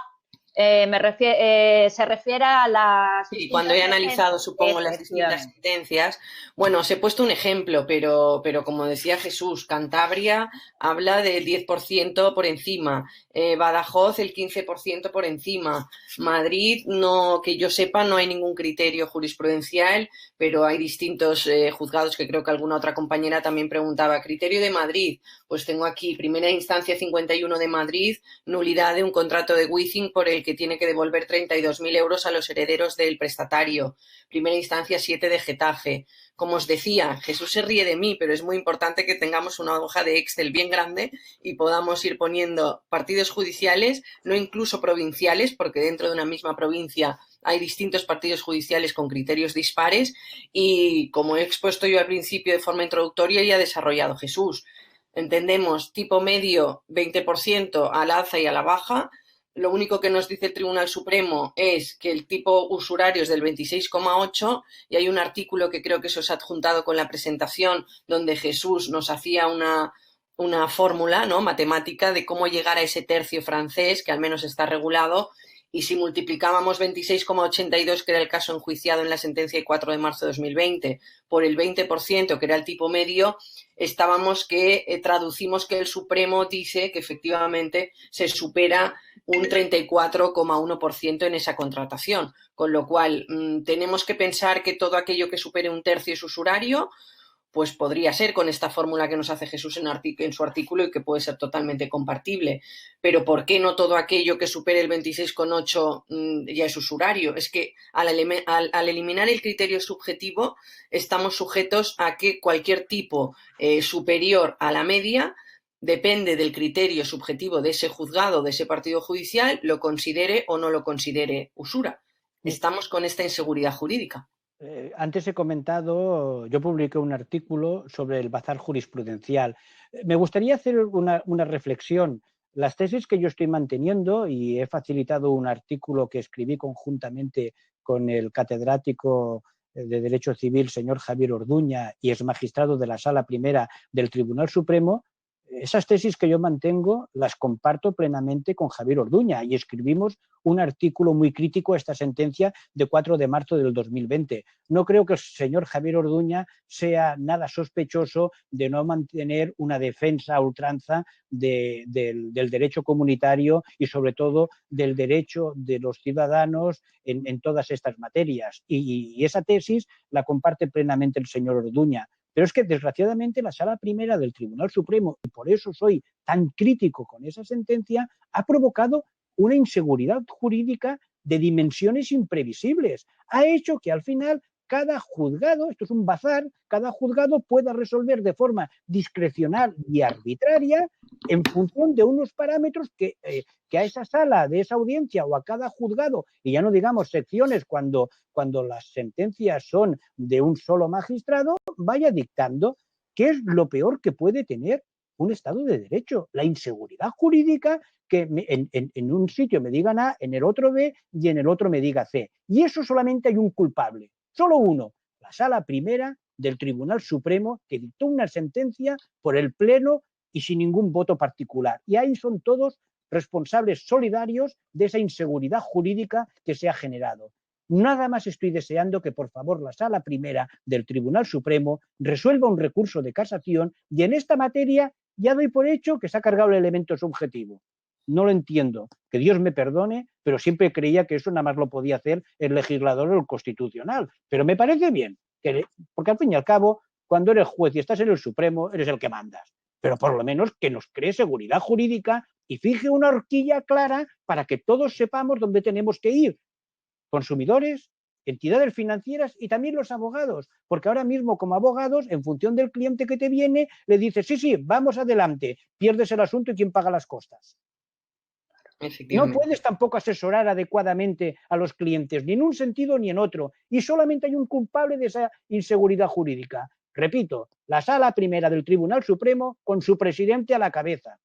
Se refiere a las... Sí, cuando he analizado, supongo, las distintas sentencias. Bueno, os he puesto un ejemplo, pero como decía Jesús, Cantabria habla del 10% por encima, Badajoz el 15% por encima, Madrid, no, que yo sepa, no hay ningún criterio jurisprudencial, pero hay distintos juzgados que creo que alguna otra compañera también preguntaba. Criterio de Madrid, pues tengo aquí, primera instancia 51 de Madrid, nulidad de un contrato de Wizzing por el que tiene que devolver 32.000 euros a los herederos del prestatario. Primera instancia 7 de Getafe. Como os decía, Jesús se ríe de mí, pero es muy importante que tengamos una hoja de Excel bien grande y podamos ir poniendo partidos judiciales, no incluso provinciales, porque dentro de una misma provincia hay distintos partidos judiciales con criterios dispares y, como he expuesto yo al principio de forma introductoria y ha desarrollado Jesús, entendemos tipo medio 20% al alza y a la baja. Lo único que nos dice el Tribunal Supremo es que el tipo usurario es del 26,8 y hay un artículo que creo que se os ha adjuntado con la presentación donde Jesús nos hacía una fórmula, ¿no?, matemática de cómo llegar a ese tercio francés que al menos está regulado, y si multiplicábamos 26,82, que era el caso enjuiciado en la sentencia de 4 de marzo de 2020, por el 20%, que era el tipo medio, traducimos que el Supremo dice que efectivamente se supera un 34,1% en esa contratación, con lo cual tenemos que pensar que todo aquello que supere un tercio es usurario, pues podría ser con esta fórmula que nos hace Jesús en su artículo y que puede ser totalmente compartible. Pero ¿por qué no todo aquello que supere el 26,8 ya es usurario? Es que al eliminar el criterio subjetivo estamos sujetos a que cualquier tipo superior a la media, depende del criterio subjetivo de ese juzgado, de ese partido judicial, lo considere o no lo considere usura. Estamos con esta inseguridad jurídica. Antes he comentado, yo publiqué un artículo sobre el bazar jurisprudencial. Me gustaría hacer una reflexión. Las tesis que yo estoy manteniendo, y he facilitado un artículo que escribí conjuntamente con el catedrático de Derecho Civil, señor Javier Orduña, y es magistrado de la Sala Primera del Tribunal Supremo, esas tesis que yo mantengo las comparto plenamente con Javier Orduña y escribimos un artículo muy crítico a esta sentencia de 4 de marzo del 2020. No creo que el señor Javier Orduña sea nada sospechoso de no mantener una defensa a ultranza del derecho comunitario y sobre todo del derecho de los ciudadanos en todas estas materias. Y esa tesis la comparte plenamente el señor Orduña. Pero es que, desgraciadamente, la Sala Primera del Tribunal Supremo, y por eso soy tan crítico con esa sentencia, ha provocado una inseguridad jurídica de dimensiones imprevisibles. Ha hecho que, al final, cada juzgado, esto es un bazar, cada juzgado pueda resolver de forma discrecional y arbitraria en función de unos parámetros que a esa sala de esa audiencia o a cada juzgado, y ya no digamos secciones cuando las sentencias son de un solo magistrado, vaya dictando qué es lo peor que puede tener un Estado de Derecho, la inseguridad jurídica, que en un sitio me digan A, en el otro B y en el otro me diga C. Y eso solamente hay un culpable, solo uno, la Sala Primera del Tribunal Supremo, que dictó una sentencia por el Pleno y sin ningún voto particular. Y ahí son todos responsables solidarios de esa inseguridad jurídica que se ha generado. Nada más estoy deseando que, por favor, la Sala Primera del Tribunal Supremo resuelva un recurso de casación y en esta materia ya doy por hecho que se ha cargado el elemento subjetivo. No lo entiendo, que Dios me perdone, pero siempre creía que eso nada más lo podía hacer el legislador o el constitucional. Pero me parece bien, porque al fin y al cabo, cuando eres juez y estás en el Supremo, eres el que mandas. Pero por lo menos que nos cree seguridad jurídica y fije una horquilla clara para que todos sepamos dónde tenemos que ir. Consumidores, entidades financieras y también los abogados, porque ahora mismo como abogados, en función del cliente que te viene, le dices, sí, vamos adelante, pierdes el asunto y quién paga las costas. No puedes tampoco asesorar adecuadamente a los clientes, ni en un sentido ni en otro, y solamente hay un culpable de esa inseguridad jurídica. Repito, la Sala Primera del Tribunal Supremo con su presidente a la cabeza,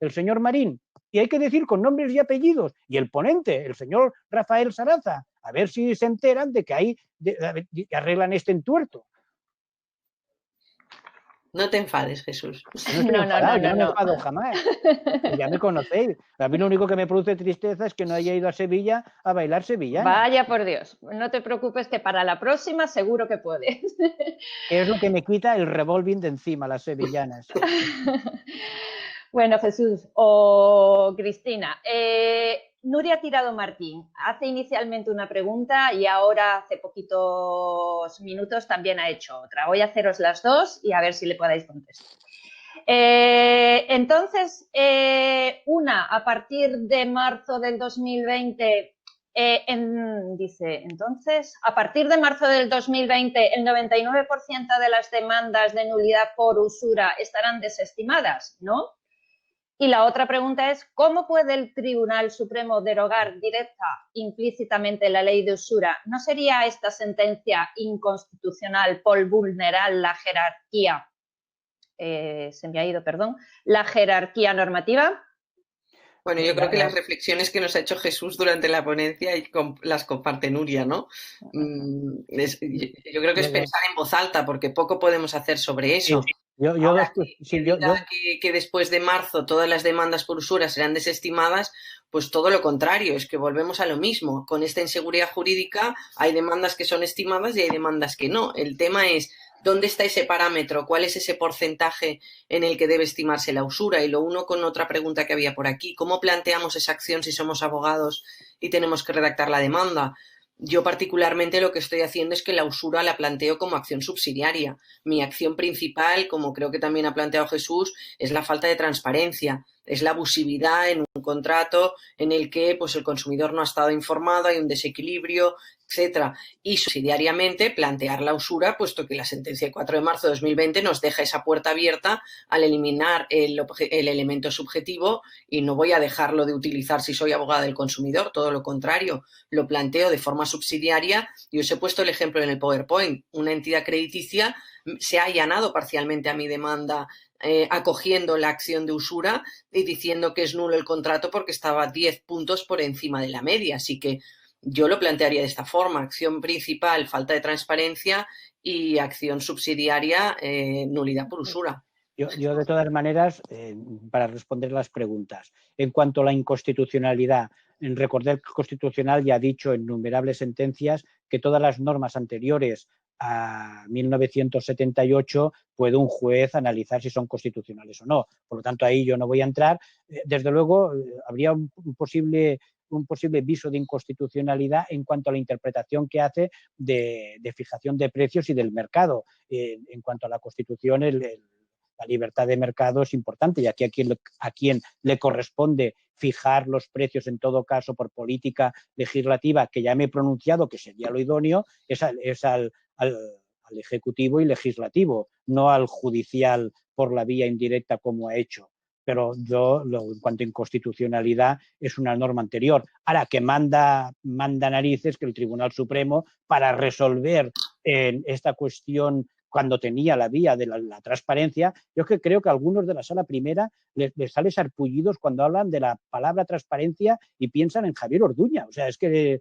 el señor Marín, y hay que decir con nombres y apellidos, y el ponente, el señor Rafael Saraza, a ver si se enteran de que ahí arreglan este entuerto. No te enfades, Jesús. No, yo no me enfado jamás. Ya me conocéis. A mí lo único que me produce tristeza es que no haya ido a Sevilla a bailar sevillana. Vaya por Dios, no te preocupes que para la próxima seguro que puedes. Es lo que me quita el revolving de encima, las sevillanas. Bueno, Jesús o Cristina, Nuria Tirado Martín hace inicialmente una pregunta y ahora hace poquitos minutos también ha hecho otra. Voy a haceros las dos y a ver si le podéis contestar. Entonces, una, a partir de marzo del 2020, dice, entonces, a partir de marzo del 2020, el 99% de las demandas de nulidad por usura estarán desestimadas, ¿no? Y la otra pregunta es, ¿cómo puede el Tribunal Supremo derogar directa, implícitamente la ley de usura? ¿No sería esta sentencia inconstitucional por vulnerar la jerarquía, la jerarquía normativa? Bueno, yo creo que las reflexiones que nos ha hecho Jesús durante la ponencia las comparte Nuria, ¿no? Yo creo que es pensar en voz alta, porque poco podemos hacer sobre eso. Que después de marzo todas las demandas por usura serán desestimadas, pues todo lo contrario, es que volvemos a lo mismo. Con esta inseguridad jurídica hay demandas que son estimadas y hay demandas que no. El tema es ¿dónde está ese parámetro? ¿Cuál es ese porcentaje en el que debe estimarse la usura? Y lo uno con otra pregunta que había por aquí. ¿Cómo planteamos esa acción si somos abogados y tenemos que redactar la demanda? Yo particularmente lo que estoy haciendo es que la usura la planteo como acción subsidiaria. Mi acción principal, como creo que también ha planteado Jesús, es la falta de transparencia, es la abusividad en un contrato en el que pues, el consumidor no ha estado informado, hay un desequilibrio, etcétera. Y subsidiariamente plantear la usura, puesto que la sentencia de 4 de marzo de 2020 nos deja esa puerta abierta al eliminar el elemento subjetivo, y no voy a dejarlo de utilizar si soy abogada del consumidor, todo lo contrario, lo planteo de forma subsidiaria. Y os he puesto el ejemplo en el PowerPoint. Una entidad crediticia se ha allanado parcialmente a mi demanda acogiendo la acción de usura y diciendo que es nulo el contrato porque estaba 10 puntos por encima de la media. Así que yo lo plantearía de esta forma: acción principal, falta de transparencia, y acción subsidiaria, nulidad por usura. Yo de todas maneras, para responder las preguntas, en cuanto a la inconstitucionalidad, recordar que el Constitucional ya ha dicho en innumerables sentencias que todas las normas anteriores a 1978 puede un juez analizar si son constitucionales o no. Por lo tanto, ahí yo no voy a entrar. Desde luego, habría un posible viso de inconstitucionalidad en cuanto a la interpretación que hace de fijación de precios y del mercado. En cuanto a la Constitución, la libertad de mercado es importante, y aquí a quien le corresponde fijar los precios, en todo caso por política legislativa, que ya me he pronunciado que sería lo idóneo, es al Ejecutivo y Legislativo, no al Judicial por la vía indirecta como ha hecho. Pero en cuanto a inconstitucionalidad, es una norma anterior. Ahora, que manda narices que el Tribunal Supremo, para resolver esta cuestión cuando tenía la vía de la transparencia, yo creo que a algunos de la Sala Primera les sale sarpullidos cuando hablan de la palabra transparencia y piensan en Javier Orduña. O sea, es que,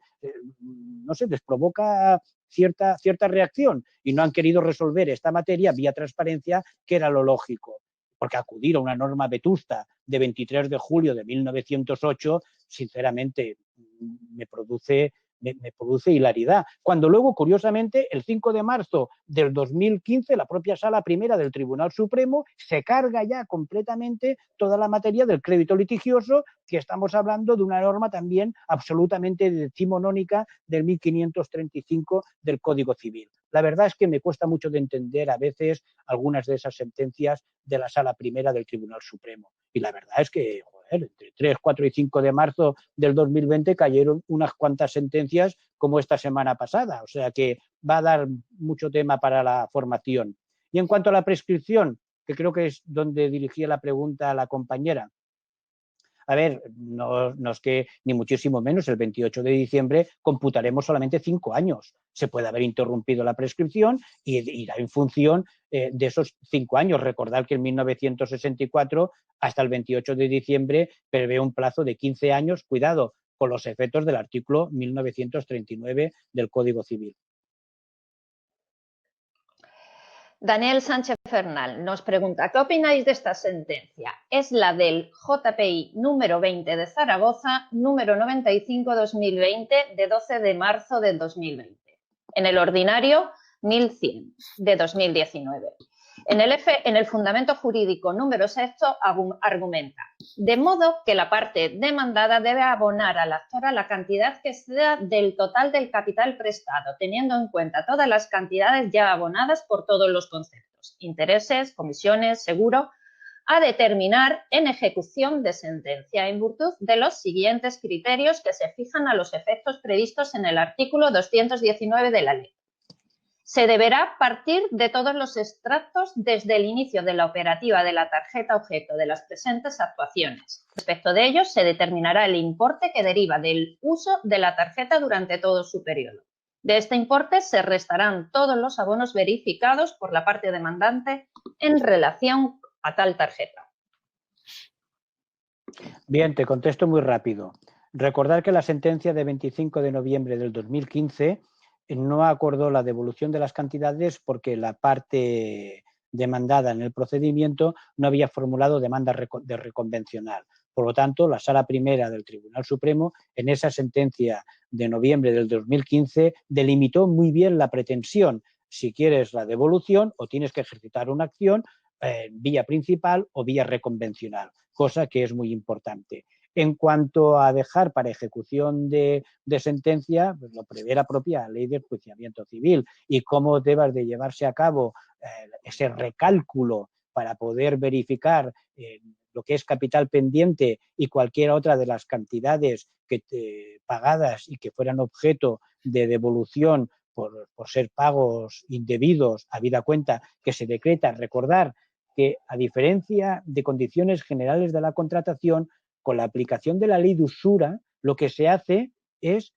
no sé, les provoca cierta reacción, y no han querido resolver esta materia vía transparencia, que era lo lógico. Porque acudir a una norma vetusta de 23 de julio de 1908, sinceramente, me produce hilaridad. Cuando luego, curiosamente, el 5 de marzo del 2015, la propia Sala Primera del Tribunal Supremo se carga ya completamente toda la materia del crédito litigioso, que estamos hablando de una norma también absolutamente decimonónica del 1535 del Código Civil. La verdad es que me cuesta mucho de entender a veces algunas de esas sentencias de la Sala Primera del Tribunal Supremo. Y la verdad es que, entre 3, 4 y 5 de marzo del 2020 cayeron unas cuantas sentencias como esta semana pasada. O sea que va a dar mucho tema para la formación. Y en cuanto a la prescripción, que creo que es donde dirigía la pregunta a la compañera, a ver, no es que ni muchísimo menos el 28 de diciembre computaremos solamente 5 años. Se puede haber interrumpido la prescripción y irá en función de esos 5 años. Recordad que en 1964 hasta el 28 de diciembre prevé un plazo de 15 años, cuidado, con los efectos del artículo 1939 del Código Civil. Daniel Sánchez Fernal nos pregunta: ¿qué opináis de esta sentencia? Es la del JPI número 20 de Zaragoza, número 95/2020, de 12 de marzo del 2020. En el ordinario 1100 de 2019. En el fundamento jurídico número 6 argumenta: de modo que la parte demandada debe abonar al actor a la cantidad que sea del total del capital prestado, teniendo en cuenta todas las cantidades ya abonadas por todos los conceptos, intereses, comisiones, seguro, a determinar en ejecución de sentencia en virtud de los siguientes criterios que se fijan a los efectos previstos en el artículo 219 de la ley. Se deberá partir de todos los extractos desde el inicio de la operativa de la tarjeta objeto de las presentes actuaciones. Respecto de ellos, se determinará el importe que deriva del uso de la tarjeta durante todo su periodo. De este importe se restarán todos los abonos verificados por la parte demandante en relación a tal tarjeta. Bien, te contesto muy rápido. Recordar que la sentencia de 25 de noviembre del 2015 no acordó la devolución de las cantidades porque la parte demandada en el procedimiento no había formulado demanda de reconvencional. Por lo tanto, la Sala Primera del Tribunal Supremo, en esa sentencia de noviembre del 2015, delimitó muy bien la pretensión. Si quieres la devolución o tienes que ejercitar una acción vía principal o vía reconvencional, cosa que es muy importante. En cuanto a dejar para ejecución de sentencia, pues lo prevé la propia ley de enjuiciamiento civil y cómo deba de llevarse a cabo ese recálculo para poder verificar lo que es capital pendiente y cualquier otra de las cantidades pagadas y que fueran objeto de devolución por ser pagos indebidos, habida cuenta que se decreta. Recordar que, a diferencia de condiciones generales de la contratación, con la aplicación de la ley de usura, lo que se hace es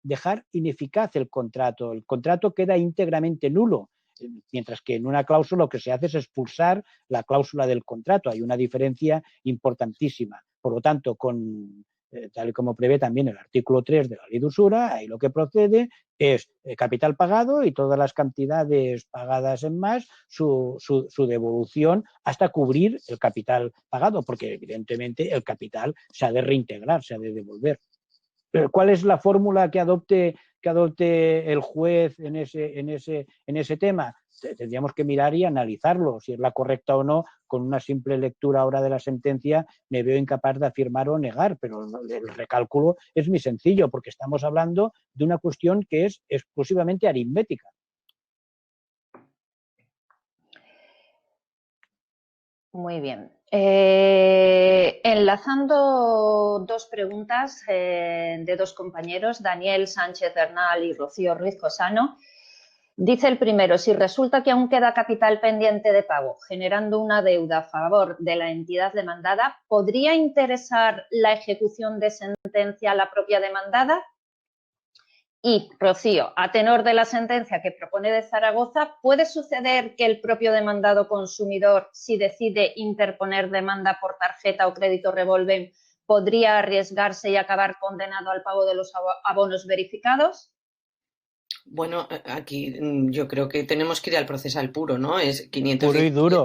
dejar ineficaz el contrato. El contrato queda íntegramente nulo, mientras que en una cláusula lo que se hace es expulsar la cláusula del contrato. Hay una diferencia importantísima. Por lo tanto, tal y como prevé también el artículo 3 de la ley de usura, ahí lo que procede es capital pagado y todas las cantidades pagadas en más, su devolución hasta cubrir el capital pagado, porque evidentemente el capital se ha de reintegrar, se ha de devolver. ¿Cuál es la fórmula que adopte el juez en ese tema? Tendríamos que mirar y analizarlo, si es la correcta o no. Con una simple lectura ahora de la sentencia me veo incapaz de afirmar o negar, pero el recálculo es muy sencillo, porque estamos hablando de una cuestión que es exclusivamente aritmética. Muy bien. Enlazando dos preguntas de dos compañeros, Daniel Sánchez Bernal y Rocío Ruiz Cosano. Dice el primero: si resulta que aún queda capital pendiente de pago, generando una deuda a favor de la entidad demandada, ¿podría interesar la ejecución de sentencia a la propia demandada? Y, Rocío, a tenor de la sentencia que propone de Zaragoza, ¿puede suceder que el propio demandado consumidor, si decide interponer demanda por tarjeta o crédito revolving, podría arriesgarse y acabar condenado al pago de los abonos verificados? Bueno, aquí yo creo que tenemos que ir al procesal puro, ¿no? Es 517, puro y duro.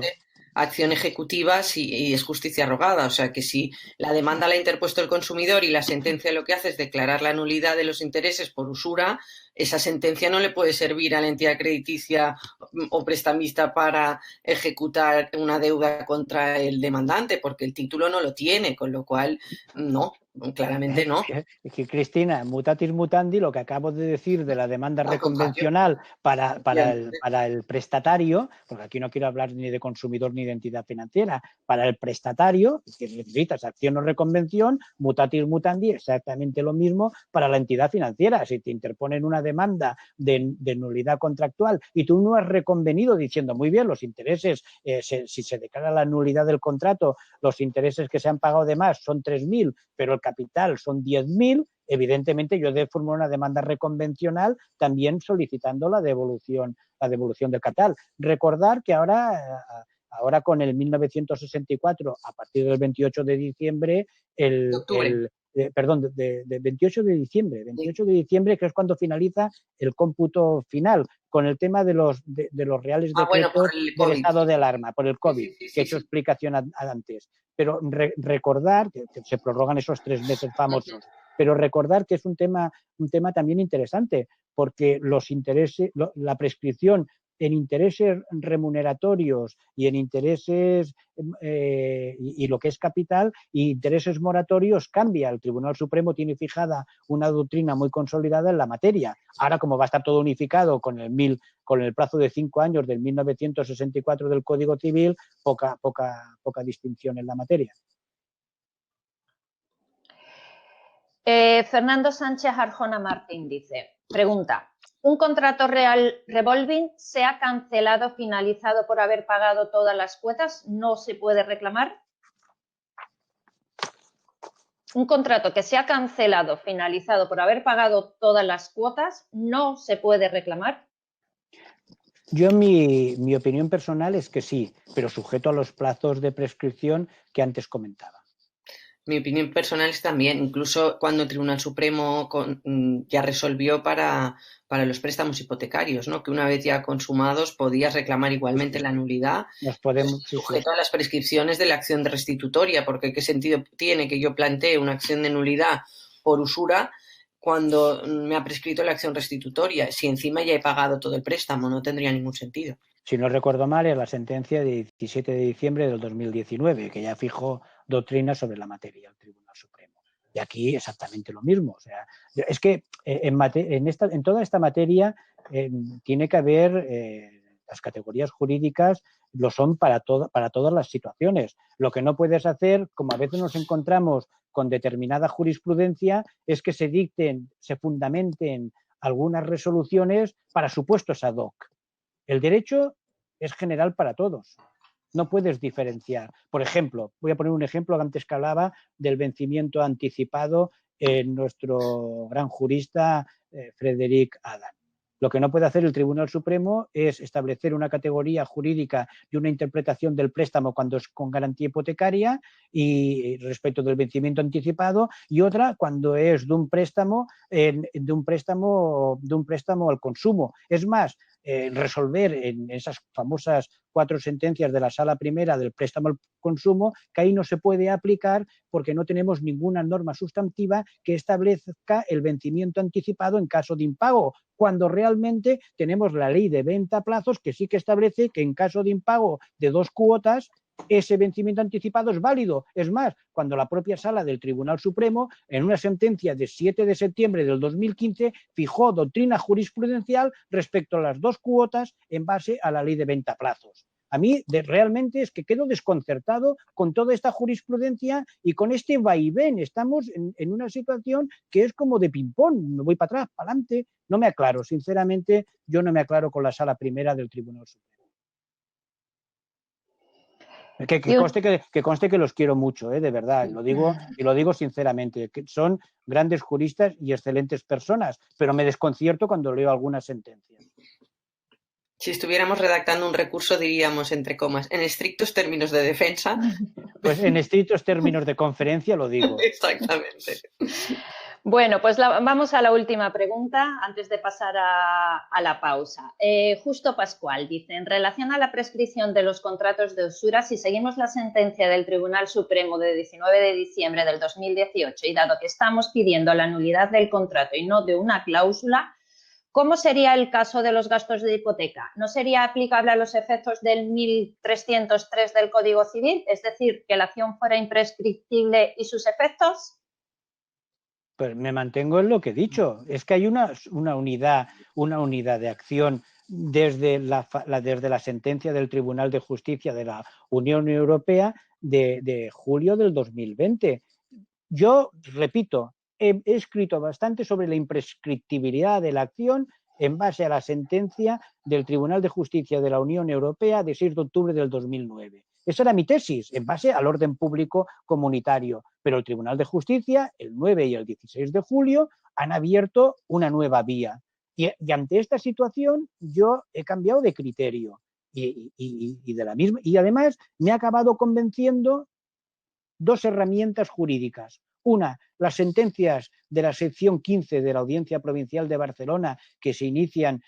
Acción ejecutiva y es justicia rogada. O sea que si la demanda la ha interpuesto el consumidor y la sentencia lo que hace es declarar la nulidad de los intereses por usura, esa sentencia no le puede servir a la entidad crediticia o prestamista para ejecutar una deuda contra el demandante, porque el título no lo tiene, con lo cual no. Claramente no. Es que, Cristina, mutatis mutandi, lo que acabo de decir de la demanda reconvencional para el prestatario, porque aquí no quiero hablar ni de consumidor ni de entidad financiera, para el prestatario, que necesitas acción o reconvención, mutatis mutandi, exactamente lo mismo para la entidad financiera. Si te interponen una demanda de nulidad contractual y tú no has reconvenido diciendo, muy bien, los intereses, si se declara la nulidad del contrato, los intereses que se han pagado de más son 3.000, pero el capital son 10.000, evidentemente yo de formular una demanda reconvencional también solicitando la devolución del capital. Recordar que ahora con el 1964, a partir del 28 de diciembre, de 28 de diciembre, que es cuando finaliza el cómputo final, con el tema de los reales decretos del estado de alarma, por el COVID, que he hecho explicación antes. Pero recordar que se prorrogan esos 3 meses famosos, pero recordar que es un tema también interesante, porque los intereses, la prescripción en intereses remuneratorios y en intereses y lo que es capital y intereses moratorios cambia. El Tribunal Supremo tiene fijada una doctrina muy consolidada en la materia. Ahora, como va a estar todo unificado con el plazo de 5 años del 1964 del Código Civil, poca distinción en la materia. Fernando Sánchez Arjona Martín pregunta: ¿un contrato real revolving se ha cancelado, finalizado por haber pagado todas las cuotas? ¿No se puede reclamar? Un contrato que se ha cancelado, finalizado por haber pagado todas las cuotas, ¿no se puede reclamar? Yo, mi opinión personal es que sí, pero sujeto a los plazos de prescripción que antes comentaba. Mi opinión personal es también, incluso cuando el Tribunal Supremo ya resolvió para los préstamos hipotecarios, ¿no? Que una vez ya consumados podías reclamar igualmente la nulidad, sujeto a las prescripciones de la acción restitutoria, porque ¿qué sentido tiene que yo plantee una acción de nulidad por usura cuando me ha prescrito la acción restitutoria? Si encima ya he pagado todo el préstamo, no tendría ningún sentido. Si no recuerdo mal, es la sentencia de 17 de diciembre del 2019, que ya fijó doctrina sobre la materia el Tribunal Supremo. Y aquí exactamente lo mismo. O sea, es que en toda esta materia tiene que haber las categorías jurídicas lo son para todas las situaciones. Lo que no puedes hacer, como a veces nos encontramos con determinada jurisprudencia, es que se fundamenten algunas resoluciones para supuestos ad hoc. El derecho es general para todos. No puedes diferenciar. Por ejemplo, voy a poner un ejemplo antes que hablaba del vencimiento anticipado en nuestro gran jurista Frederic Adam. Lo que no puede hacer el Tribunal Supremo es establecer una categoría jurídica y una interpretación del préstamo cuando es con garantía hipotecaria y respecto del vencimiento anticipado, y otra cuando es de un préstamo al consumo. Es más, resolver en esas famosas 4 sentencias de la Sala Primera del préstamo al consumo, que ahí no se puede aplicar porque no tenemos ninguna norma sustantiva que establezca el vencimiento anticipado en caso de impago, cuando realmente tenemos la ley de venta a plazos que sí que establece que en caso de impago de 2 cuotas ese vencimiento anticipado es válido. Es más, cuando la propia Sala del Tribunal Supremo, en una sentencia de 7 de septiembre del 2015, fijó doctrina jurisprudencial respecto a las 2 cuotas en base a la ley de venta a plazos. A mí realmente es que quedo desconcertado con toda esta jurisprudencia y con este vaivén. Estamos en una situación que es como de ping-pong. Me voy para atrás, para adelante. No me aclaro. Sinceramente, yo no me aclaro con la Sala Primera del Tribunal Supremo. Que conste que los quiero mucho, de verdad, y lo digo sinceramente, que son grandes juristas y excelentes personas, pero me desconcierto cuando leo algunas sentencias. Si estuviéramos redactando un recurso diríamos, entre comas, en estrictos términos de defensa. Pues en estrictos términos de conferencia lo digo. Exactamente. Bueno, pues vamos a la última pregunta antes de pasar a la pausa. Justo Pascual dice, en relación a la prescripción de los contratos de usura, si seguimos la sentencia del Tribunal Supremo de 19 de diciembre del 2018 y dado que estamos pidiendo la nulidad del contrato y no de una cláusula, ¿cómo sería el caso de los gastos de hipoteca? ¿No sería aplicable a los efectos del 1303 del Código Civil? Es decir, que la acción fuera imprescriptible y sus efectos. Pues me mantengo en lo que he dicho. Es que hay una unidad de acción desde la sentencia del Tribunal de Justicia de la Unión Europea de julio del 2020. Yo, repito, he escrito bastante sobre la imprescriptibilidad de la acción en base a la sentencia del Tribunal de Justicia de la Unión Europea de 6 de octubre del 2009. Esa era mi tesis, en base al orden público comunitario. Pero el Tribunal de Justicia, el 9 y el 16 de julio, han abierto una nueva vía. Y ante esta situación, yo he cambiado de criterio. Y además me ha acabado convenciendo 2 herramientas jurídicas. Una, las sentencias de la sección 15 de la Audiencia Provincial de Barcelona, que se inician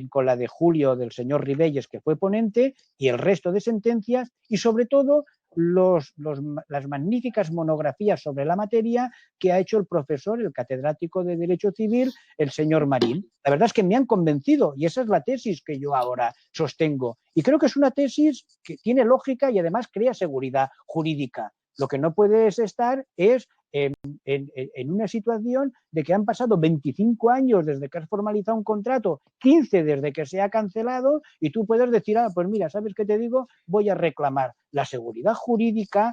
con la de julio del señor Ribelles, que fue ponente, y el resto de sentencias, y sobre todo las magníficas monografías sobre la materia que ha hecho el profesor, el catedrático de Derecho Civil, el señor Marín. La verdad es que me han convencido y esa es la tesis que yo ahora sostengo. Y creo que es una tesis que tiene lógica y además crea seguridad jurídica. Lo que no puedes estar es en una situación de que han pasado 25 años desde que has formalizado un contrato, 15 desde que se ha cancelado, y tú puedes decir, pues mira, ¿sabes qué te digo? Voy a reclamar. La seguridad jurídica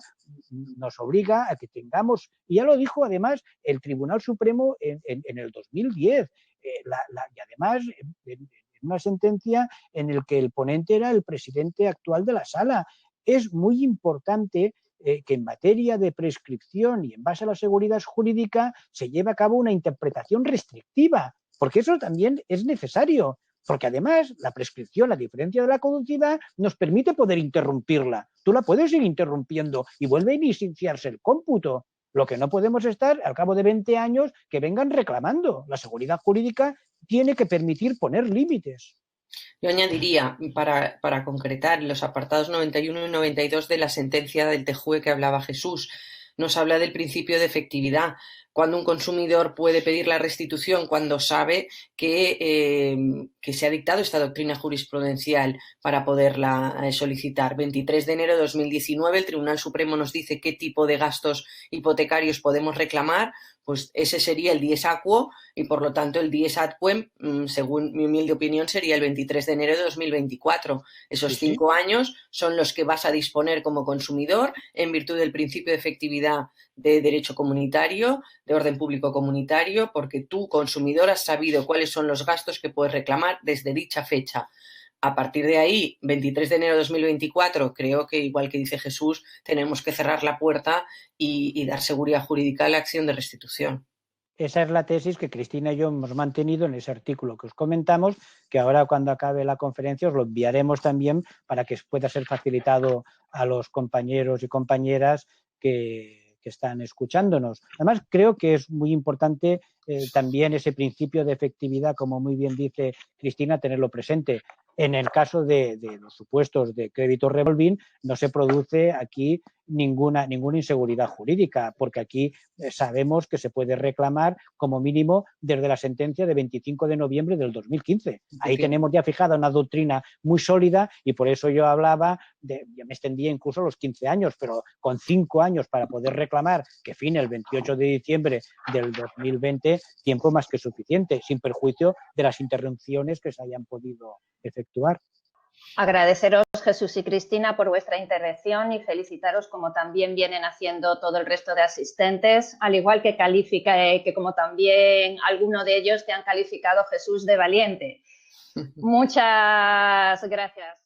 nos obliga a que tengamos, y ya lo dijo además el Tribunal Supremo en el 2010, y además en una sentencia en la que el ponente era el presidente actual de la sala. Es muy importante que en materia de prescripción y en base a la seguridad jurídica se lleve a cabo una interpretación restrictiva, porque eso también es necesario, porque además la prescripción, a diferencia de la caducidad, nos permite poder interrumpirla. Tú la puedes ir interrumpiendo y vuelve a iniciarse el cómputo. Lo que no podemos estar al cabo de 20 años que vengan reclamando. La seguridad jurídica tiene que permitir poner límites. Yo añadiría, para concretar, los apartados 91 y 92 de la sentencia del TJUE que hablaba Jesús, nos habla del principio de efectividad, cuando un consumidor puede pedir la restitución cuando sabe que se ha dictado esta doctrina jurisprudencial para poderla solicitar. 23 de enero de 2019, el Tribunal Supremo nos dice qué tipo de gastos hipotecarios podemos reclamar, pues ese sería el dies aquo y por lo tanto el dies ad quem, según mi humilde opinión, sería el 23 de enero de 2024. Esos 5 años son los que vas a disponer como consumidor en virtud del principio de efectividad de derecho comunitario, de orden público comunitario, porque tú, consumidor, has sabido cuáles son los gastos que puedes reclamar desde dicha fecha. A partir de ahí, 23 de enero de 2024, creo que, igual que dice Jesús, tenemos que cerrar la puerta y dar seguridad jurídica a la acción de restitución. Esa es la tesis que Cristina y yo hemos mantenido en ese artículo que os comentamos, que ahora cuando acabe la conferencia os lo enviaremos también para que pueda ser facilitado a los compañeros y compañeras que están escuchándonos. Además, creo que es muy importante también ese principio de efectividad, como muy bien dice Cristina, tenerlo presente. En el caso de los supuestos de crédito revolving, no se produce aquí ninguna inseguridad jurídica, porque aquí sabemos que se puede reclamar como mínimo desde la sentencia de 25 de noviembre del 2015. Ahí tenemos ya fijada una doctrina muy sólida y por eso yo hablaba, ya me extendía incluso a los 15 años, pero con 5 años para poder reclamar que fine el 28 de diciembre del 2020, tiempo más que suficiente, sin perjuicio de las interrupciones que se hayan podido efectuar. Agradeceros, Jesús y Cristina, por vuestra intervención y felicitaros, como también vienen haciendo todo el resto de asistentes, al igual que como también alguno de ellos te han calificado, Jesús, de valiente. Muchas gracias.